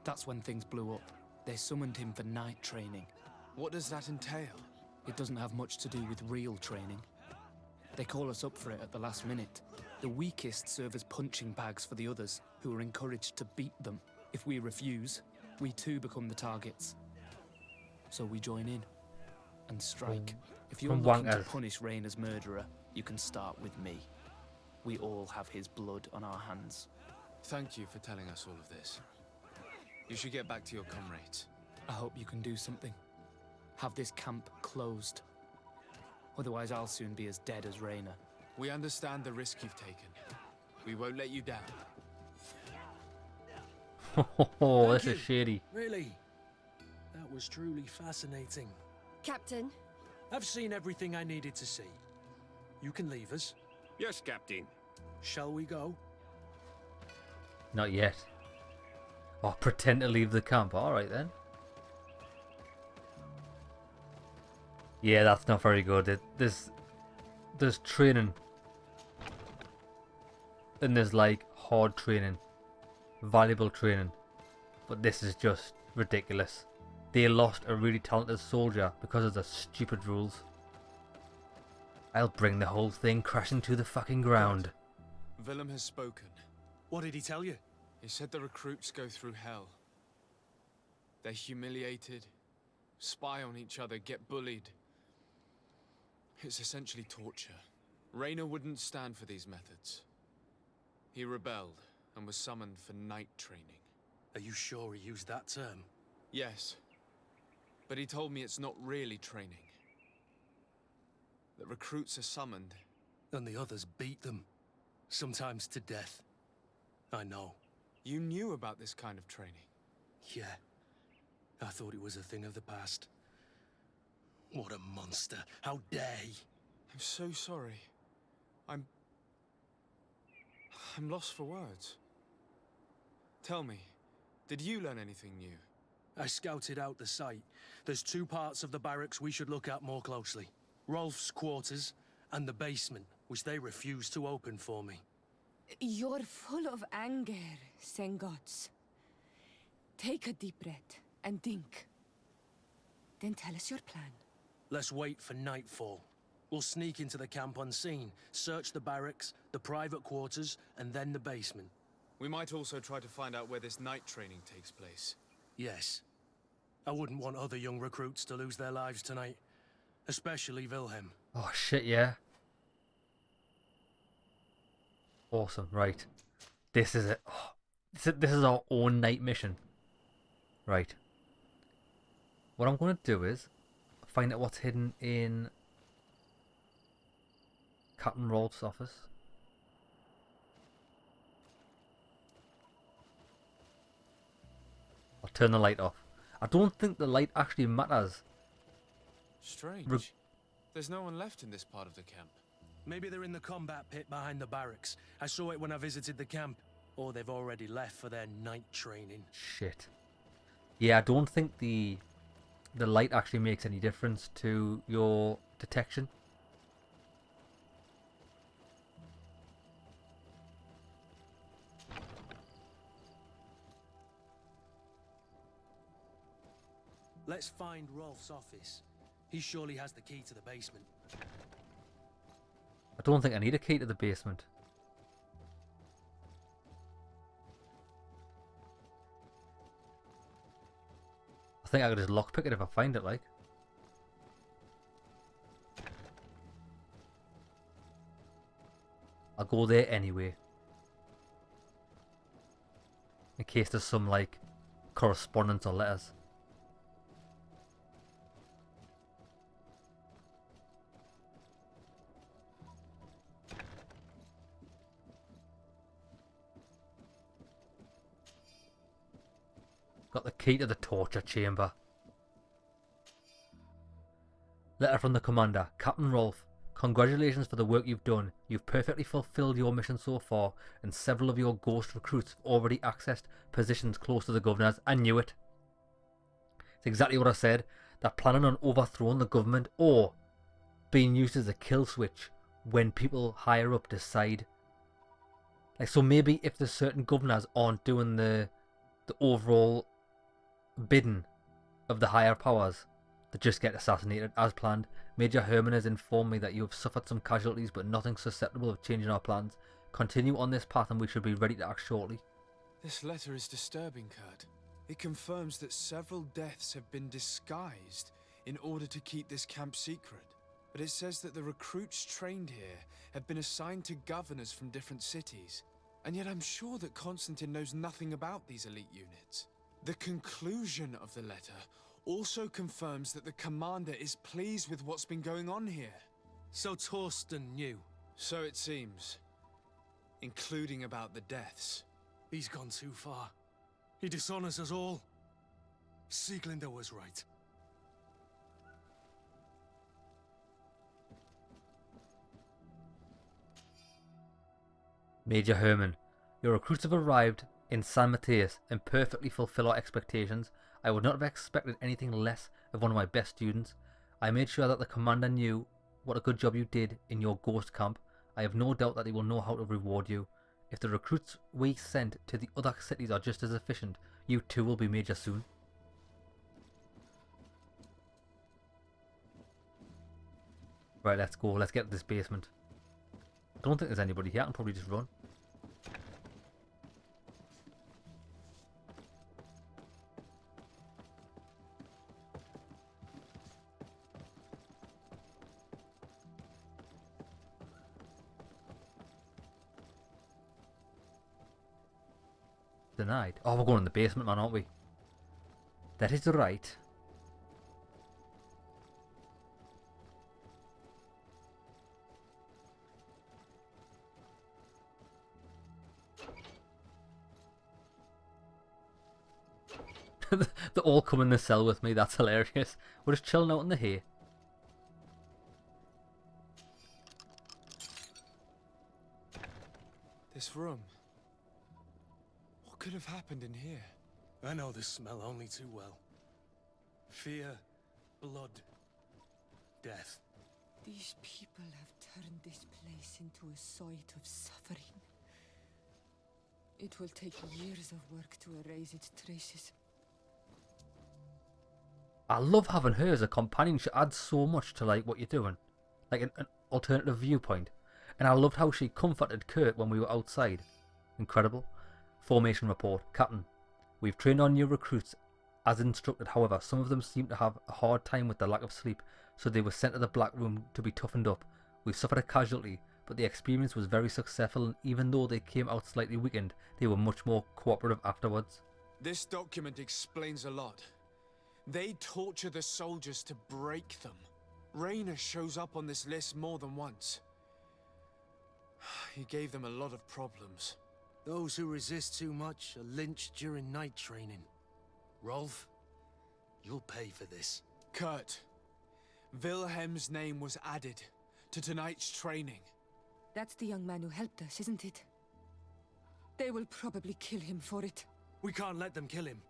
That's when things blew up. They summoned him for night training. What does that entail? It doesn't have much to do with real training. They call us up for it at the last minute. The weakest serve as punching bags for the others, who are encouraged to beat them. If we refuse, we too become the targets. So we join in and strike. If you're looking to punish Raina's murderer, you can start with me. We all have his blood on our hands. Thank you for telling us all of this. You should get back to your comrades. I hope you can do something. Have this camp closed. Otherwise I'll soon be as dead as Raina. We understand the risk you've taken. We won't let you down. Oh, this is shady. Really? That was truly fascinating. Captain? I've seen everything I needed to see. You can leave us. Yes, Captain. Shall we go? Not yet. Oh, pretend to leave the camp. Alright then. Yeah, that's not very good. There's training. And there's like hard training. Valuable training. But this is just ridiculous. They lost a really talented soldier because of the stupid rules. I'll bring the whole thing crashing to the fucking ground. Willem has spoken. What did he tell you? He said the recruits go through hell. They're humiliated, spy on each other, get bullied. It's essentially torture. Raina wouldn't stand for these methods. He rebelled and was summoned for night training. Are you sure he used that term? Yes. But he told me it's not really training. That recruits are summoned. And the others beat them. Sometimes to death. I know. You knew about this kind of training? Yeah. I thought it was a thing of the past. What a monster. How dare he? I'm so sorry. I'm lost for words. Tell me, did you learn anything new? I scouted out the site. There's two parts of the barracks we should look at more closely. Rolf's quarters and the basement, which they refused to open for me. You're full of anger, Sengots. Take a deep breath and think. Then tell us your plan. Let's wait for nightfall. We'll sneak into the camp unseen, search the barracks, the private quarters, and then the basement. We might also try to find out where this night training takes place. Yes. I wouldn't want other young recruits to lose their lives tonight. Especially Wilhelm. Oh shit, yeah. Awesome, right. This is it. Oh, this is our own night mission. Right. What I'm going to do is find out what's hidden in Captain Rolf's office. I'll turn the light off. I don't think the light actually matters. Strange. There's no one left in this part of the camp. Maybe they're in the combat pit behind the barracks. I saw it when I visited the camp. Or they've already left for their night training. Shit. Yeah, I don't think the light actually makes any difference to your detection. Let's find Rolf's office. He surely has the key to the basement. I don't think I need a key to the basement. I think I could just lockpick it if I find it, like. I'll go there anyway. In case there's some, like, correspondence or letters. Got the key to the torture chamber. Letter from the commander. Captain Rolf, congratulations for the work you've done. You've perfectly fulfilled your mission so far, and several of your ghost recruits have already accessed positions close to the governors. I knew it. It's exactly what I said. They're planning on overthrowing the government or being used as a kill switch when people higher up decide. Like, so maybe if the certain governors aren't doing the overall bidding of the higher powers, they just get assassinated as planned. Major Herman has informed me that you have suffered some casualties, but nothing susceptible of changing our plans. Continue on this path and we should be ready to act shortly. This letter is disturbing, Kurt. It confirms that several deaths have been disguised in order to keep this camp secret. But it says that the recruits trained here have been assigned to governors from different cities. And yet I'm sure that Constantine knows nothing about these elite units. The conclusion of the letter also confirms that the commander is pleased with what's been going on here. So Torsten knew? So it seems. Including about the deaths. He's gone too far. He dishonors us all. Sieglinder was right. Major Herman, your recruits have arrived in San Matthias and perfectly fulfill our expectations. I would not have expected anything less of one of my best students. I made sure that the commander knew what a good job you did in your ghost camp. I have no doubt that he will know how to reward you. If the recruits we sent to the other cities are just as efficient, you too will be major soon. Right, let's go. Let's get to this basement. I don't think there's anybody here. I can probably just run. Denied. Oh, we're going in the basement, man, aren't we? That is right. They all come in the cell with me. That's hilarious. We're just chilling out in the hay. This room. What could have happened in here? I know this smell only too well. Fear, blood, death. These people have turned this place into a site of suffering. It will take years of work to erase its traces. I love having her as a companion. She adds so much to like what you're doing, like an alternative viewpoint. And I loved how she comforted Kurt when we were outside. Incredible. Formation report. Captain, we've trained our new recruits as instructed. However, some of them seem to have a hard time with the lack of sleep, so they were sent to the Black Room to be toughened up. We suffered a casualty, but the experience was very successful, and even though they came out slightly weakened, they were much more cooperative afterwards. This document explains a lot. They torture the soldiers to break them. Raynor shows up on this list more than once. He gave them a lot of problems. Those who resist too much are lynched during night training. Rolf, you'll pay for this. Kurt, Wilhelm's name was added to tonight's training. That's the young man who helped us, isn't it? They will probably kill him for it. We can't let them kill him.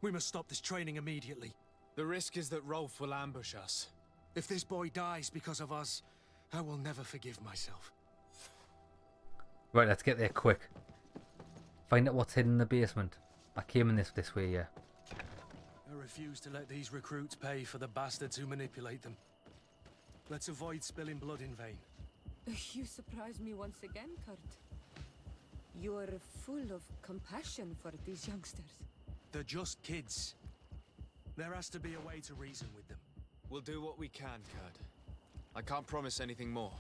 We must stop this training immediately. The risk is that Rolf will ambush us. If this boy dies because of us, I will never forgive myself. Right, let's get there quick. Find out what's hidden in the basement. I came in this way, yeah. I refuse to let these recruits pay for the bastards who manipulate them. Let's avoid spilling blood in vain. You surprise me once again, Kurt. You're full of compassion for these youngsters. They're just kids. There has to be a way to reason with them. We'll do what we can, Kurt. I can't promise anything more.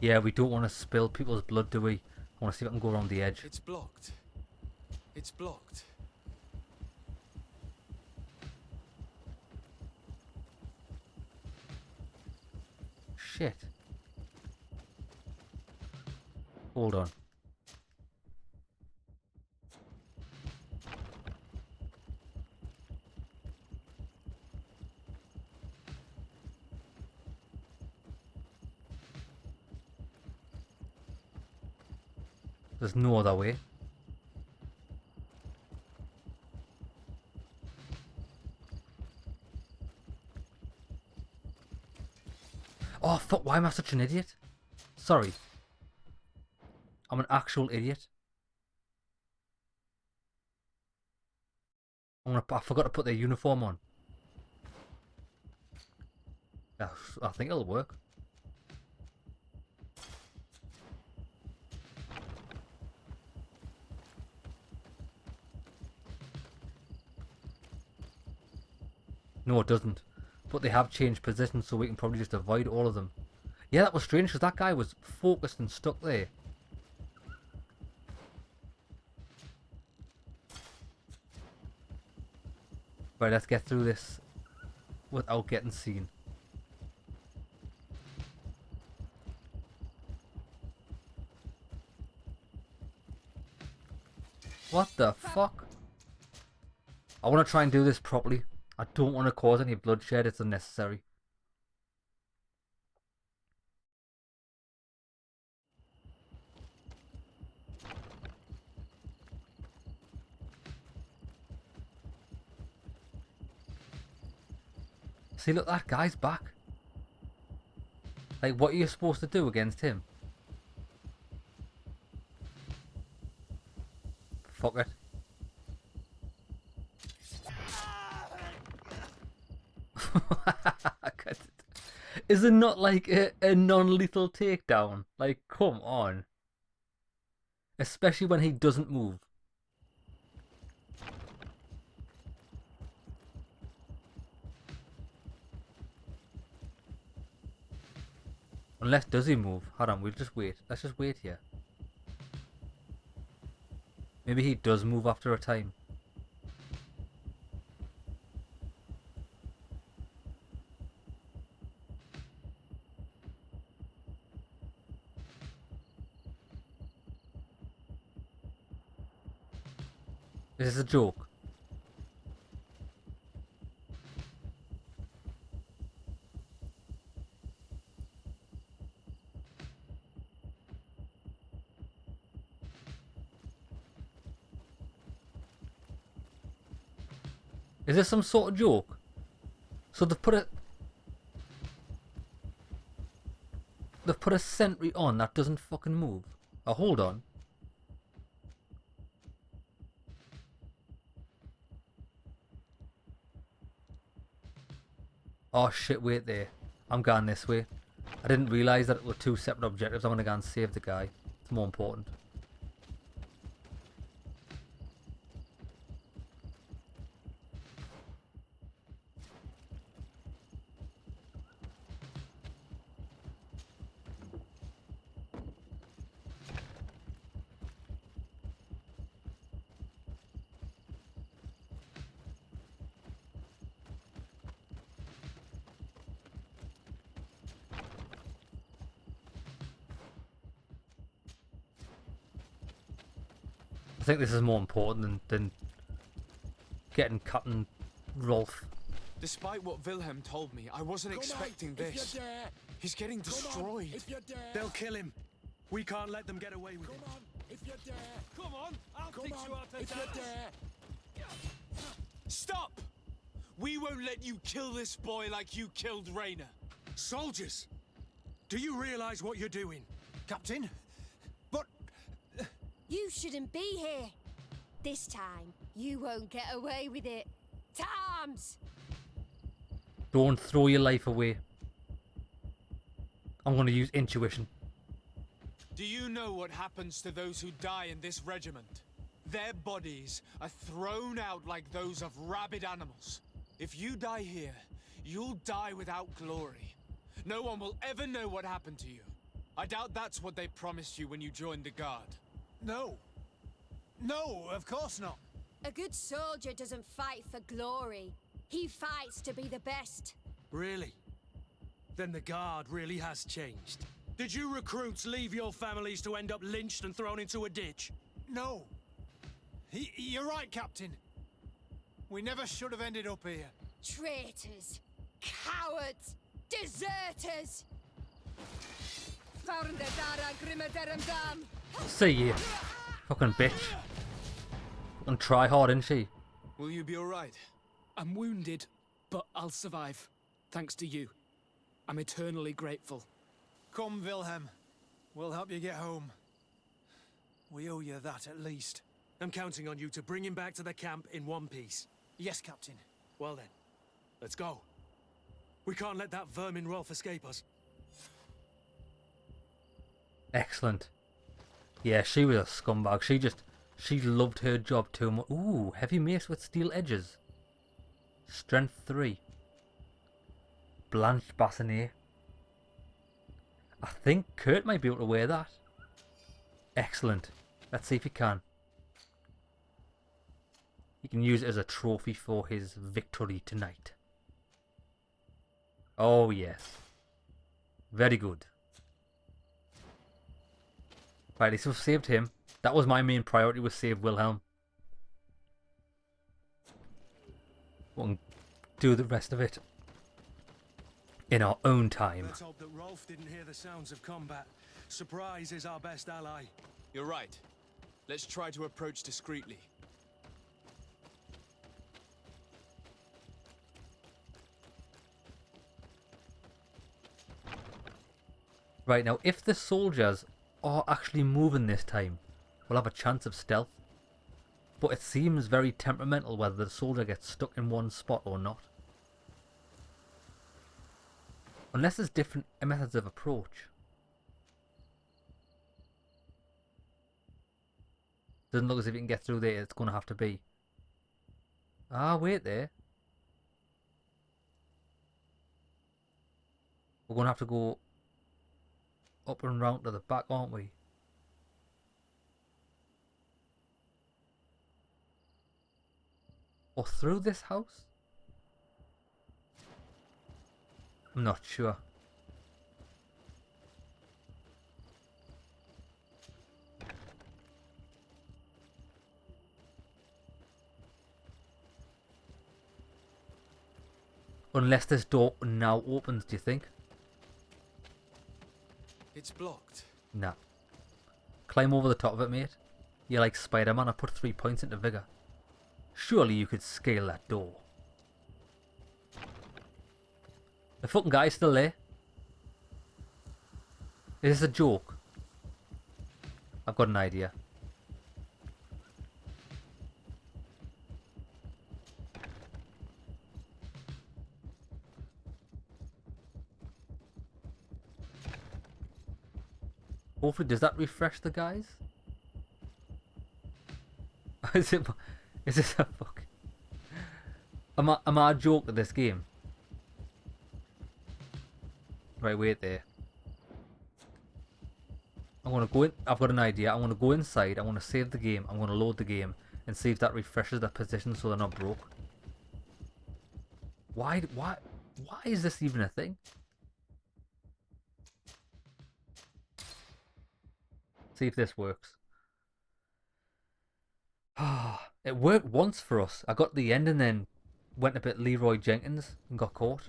Yeah, we don't want to spill people's blood, do we? I want to see if I can go around the edge. It's blocked. It's blocked. Shit. Hold on. There's no other way. Oh fuck, why am I such an idiot? Sorry. I'm an actual idiot. I forgot to put their uniform on. I think it'll work. No, it doesn't. But they have changed positions, so we can probably just avoid all of them. Yeah, that was strange, because that guy was focused and stuck there. Right, let's get through this without getting seen. What the fuck? I want to try and do this properly. I don't want to cause any bloodshed, it's unnecessary. See, look, that guy's back. Like, what are you supposed to do against him? Fuck it. Is it not like a non-lethal takedown? Like, come on. Especially when he doesn't move. Unless, does he move? Hold on, we'll just wait. Let's just wait here. Maybe he does move after a time. Is this a joke? Is this some sort of joke? So they've put a sentry on that doesn't fucking move. Oh, hold on. Oh shit, wait there. I'm going this way. I didn't realise that it were two separate objectives. I'm gonna go and save the guy. It's more important. I think this is more important than getting Captain Rolf. Despite what Wilhelm told me, I wasn't expecting this. He's getting destroyed. They'll kill him. We can't let them get away with it. If you dare. Come on, I'll teach you how to If you dare. Stop! We won't let you kill this boy like you killed Rainer. Soldiers! Do you realize what you're doing? Captain? But... You shouldn't be here. This time, you won't get away with it. Tams! Don't throw your life away. I'm going to use intuition. Do you know what happens to those who die in this regiment? Their bodies are thrown out like those of rabid animals. If you die here, you'll die without glory. No one will ever know what happened to you. I doubt that's what they promised you when you joined the Guard. No. No, of course not. A good soldier doesn't fight for glory. He fights to be the best. Really? Then the Guard really has changed. Did you recruits leave your families to end up lynched and thrown into a ditch? No. You're right, Captain. We never should have ended up here. Traitors! Cowards! Deserters! See you, fucking bitch. Fucking try hard, isn't she? Will you be alright? I'm wounded, but I'll survive. Thanks to you. I'm eternally grateful. Come, Wilhelm. We'll help you get home. We owe you that, at least. I'm counting on you to bring him back to the camp in one piece. Yes, Captain. Well then, let's go. We can't let that vermin Rolf escape us. Excellent. Yeah, she was a scumbag. She loved her job too much. Ooh, heavy mace with steel edges. Strength 3. Blanched bassinet. I think Kurt might be able to wear that. Excellent. Let's see if he can. He can use it as a trophy for his victory tonight. Oh yes. Very good. Right, at least we've saved him. That was my main priority, was save Wilhelm. We'll do the rest of it in our own time. Let's hope that Rolf didn't hear the sounds of combat. Surprise is our best ally. You're right. Let's try to approach discreetly. Right, now if the soldiers are actually moving this time, we'll have a chance of stealth. But it seems very temperamental whether the soldier gets stuck in one spot or not. Unless there's different methods of approach. Doesn't look as if you can get through there. It's going to have to be. Ah, wait there. We're going to have to go up and round to the back, aren't we? Or through this house? I'm not sure. Unless this door now opens, do you think? It's blocked. Nah. Climb over the top of it, mate. You're like Spider-Man. I put 3 points into vigor. Surely you could scale that door. The fucking guy's still there. Is this a joke? I've got an idea. Hopefully, does that refresh the guys? Is this a fuck? Am I a joke at this game? Right, wait there. I'm gonna go in. I've got an idea. I'm gonna go inside. I'm gonna save the game. I'm gonna load the game and see if that refreshes their position so they're not broke. Why is this even a thing? See if this works. It worked once for us. I got the end and then went a bit Leroy Jenkins and got caught.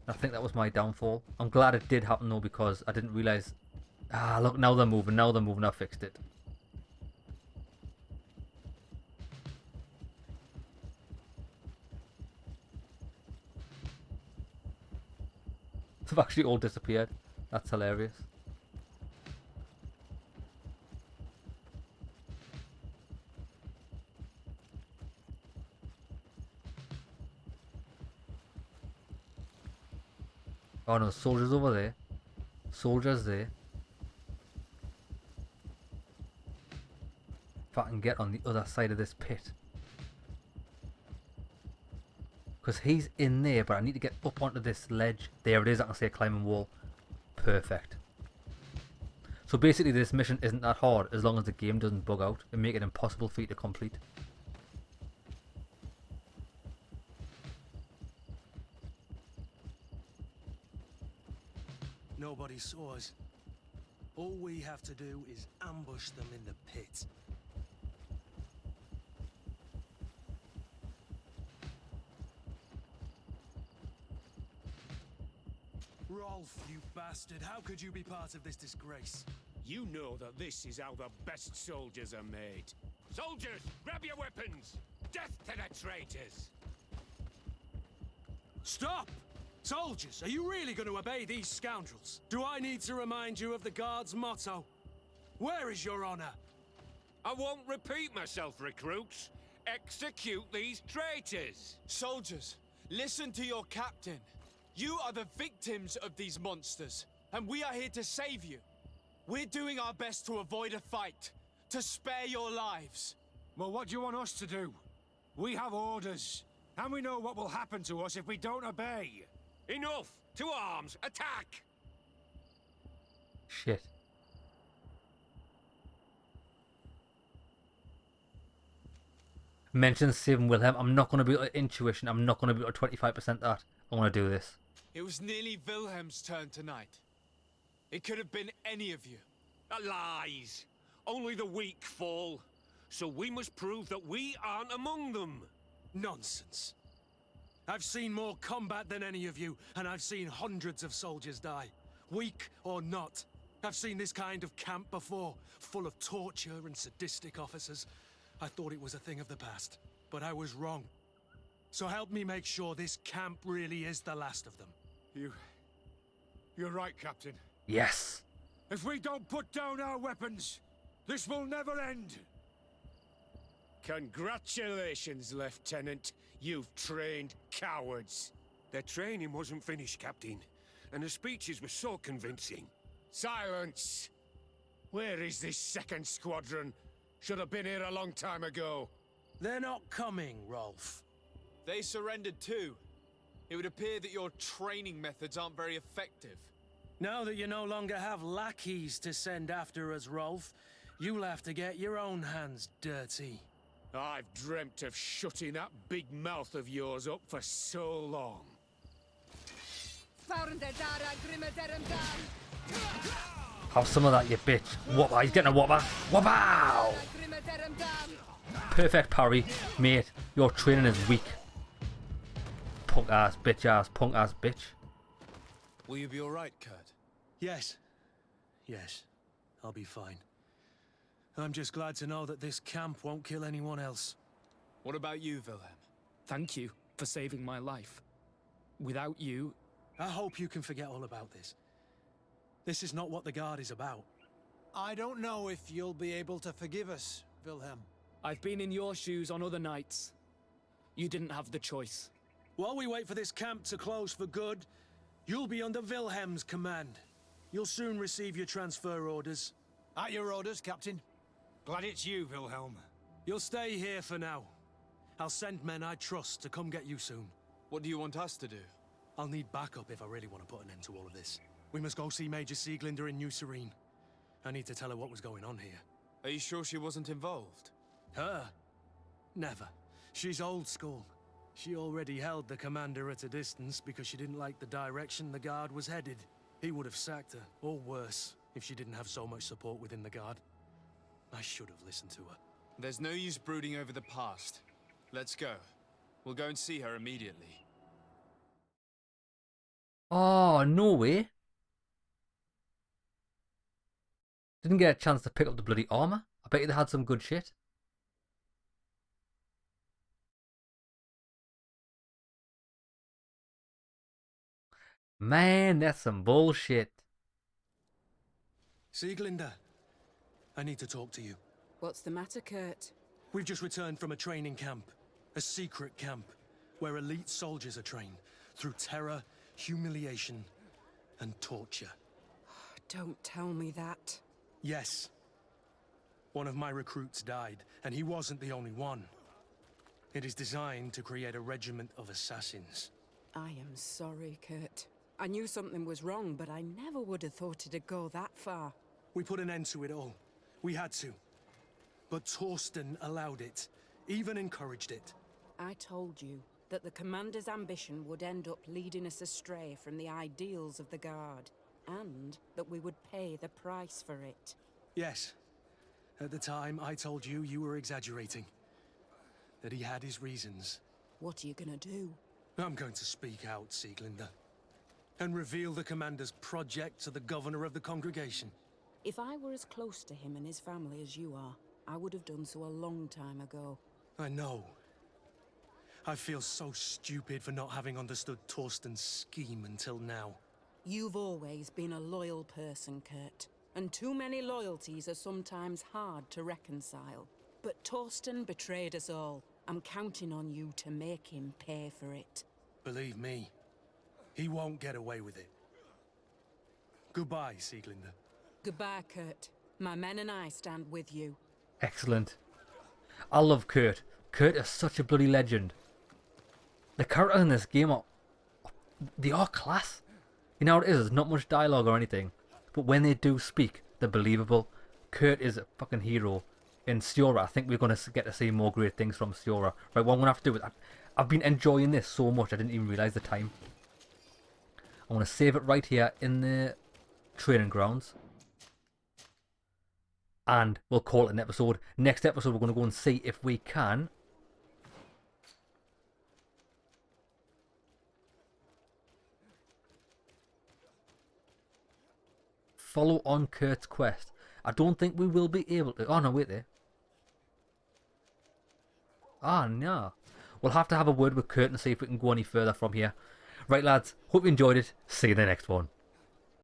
I think that was my downfall. I'm glad it did happen though, because I didn't realise. Ah, look, now they're moving. Now they're moving. I fixed it. They've actually all disappeared. That's hilarious. Oh no, soldiers over there. Soldiers there. If I can get on the other side of this pit. Because he's in there, but I need to get up onto this ledge. There it is, I can see a climbing wall. Perfect. So basically this mission isn't that hard as long as the game doesn't bug out and make it impossible for you to complete. Nobody saw us. All we have to do is ambush them in the pit. Rolf, you bastard, how could you be part of this disgrace? You know that this is how the best soldiers are made. Soldiers, grab your weapons! Death to the traitors! Stop! Soldiers, are you really going to obey these scoundrels? Do I need to remind you of the Guard's motto? Where is your honor? I won't repeat myself, recruits. Execute these traitors! Soldiers, listen to your captain. You are the victims of these monsters, and we are here to save you. We're doing our best to avoid a fight, to spare your lives. Well, what do you want us to do? We have orders, and we know what will happen to us if we don't obey. Enough! To arms! Attack! Shit. Mention saving Wilhelm. I'm not going to be able to intuition. I'm not going to be able to 25% that. I want to do this. It was nearly Wilhelm's turn tonight. It could have been any of you. Lies! Only the weak fall. So we must prove that we aren't among them. Nonsense. I've seen more combat than any of you, and I've seen hundreds of soldiers die. Weak or not. I've seen this kind of camp before, full of torture and sadistic officers. I thought it was a thing of the past, but I was wrong. So help me make sure this camp really is the last of them. You're right, Captain. Yes. If we don't put down our weapons, this will never end. Congratulations, Lieutenant. You've trained cowards. Their training wasn't finished, Captain, and the speeches were so convincing. Silence! Where is this second squadron? Should have been here a long time ago. They're not coming, Rolf. They surrendered too. It would appear that your training methods aren't very effective. Now that you no longer have lackeys to send after us, Rolf, you'll have to get your own hands dirty. I've dreamt of shutting that big mouth of yours up for so long. Have some of that, you bitch. Whopper, he's getting a whopper. Whopper! Perfect parry. Mate, your training is weak. Punk ass, bitch ass, punk ass, bitch. Will you be alright, Kurt? Yes. Yes. I'll be fine. I'm just glad to know that this camp won't kill anyone else. What about you, Wilhelm? Thank you for saving my life. Without you... I hope you can forget all about this. This is not what the Guard is about. I don't know if you'll be able to forgive us, Wilhelm. I've been in your shoes on other nights. You didn't have the choice. While we wait for this camp to close for good, you'll be under Wilhelm's command. You'll soon receive your transfer orders. At your orders, Captain. Glad it's you, Wilhelm. You'll stay here for now. I'll send men I trust to come get you soon. What do you want us to do? I'll need backup if I really want to put an end to all of this. We must go see Major Sieglinder in New Serene. I need to tell her what was going on here. Are you sure she wasn't involved? Her? Never. She's old school. She already held the commander at a distance because she didn't like the direction the Guard was headed. He would have sacked her, or worse, if she didn't have so much support within the Guard. I should have listened to her. There's no use brooding over the past. Let's go. We'll go and see her immediately. Oh, no way. Didn't get a chance to pick up the bloody armor. I bet you they had some good shit. Man, that's some bullshit. Sieglinde, I need to talk to you. What's the matter, Kurt? We've just returned from a training camp. A secret camp, where elite soldiers are trained through terror, humiliation, and torture. Don't tell me that. Yes. One of my recruits died, and he wasn't the only one. It is designed to create a regiment of assassins. I am sorry, Kurt. I knew something was wrong, but I never would have thought it'd go that far. We put an end to it all. We had to. But Torsten allowed it, even encouraged it. I told you that the commander's ambition would end up leading us astray from the ideals of the Guard, and that we would pay the price for it. Yes. At the time, I told you you were exaggerating. That he had his reasons. What are you gonna do? I'm going to speak out, Sieglinde. And reveal the commander's project to the governor of the congregation. If I were as close to him and his family as you are, I would have done so a long time ago. I know. I feel so stupid for not having understood Torsten's scheme until now. You've always been a loyal person, Kurt. And too many loyalties are sometimes hard to reconcile. But Torsten betrayed us all. I'm counting on you to make him pay for it. Believe me, he won't get away with it. Goodbye, Sieglinde. Goodbye, Kurt. My men and I stand with you. Excellent. I love Kurt. Kurt is such a bloody legend. The characters in this game they are class. You know how it is, there's not much dialogue or anything. But when they do speak, they're believable. Kurt is a fucking hero. In Siora, I think we're going to get to see more great things from Siora. Right, what I'm going to have to do is... I've been enjoying this so much, I didn't even realise the time. I'm going to save it right here in the training grounds. And we'll call it an episode. Next episode, we're going to go and see if we can... follow on Kurt's quest. I don't think we will be able to... Oh, no, wait there. Ah, no. We'll have to have a word with Kurt and see if we can go any further from here. Right, lads. Hope you enjoyed it. See you in the next one.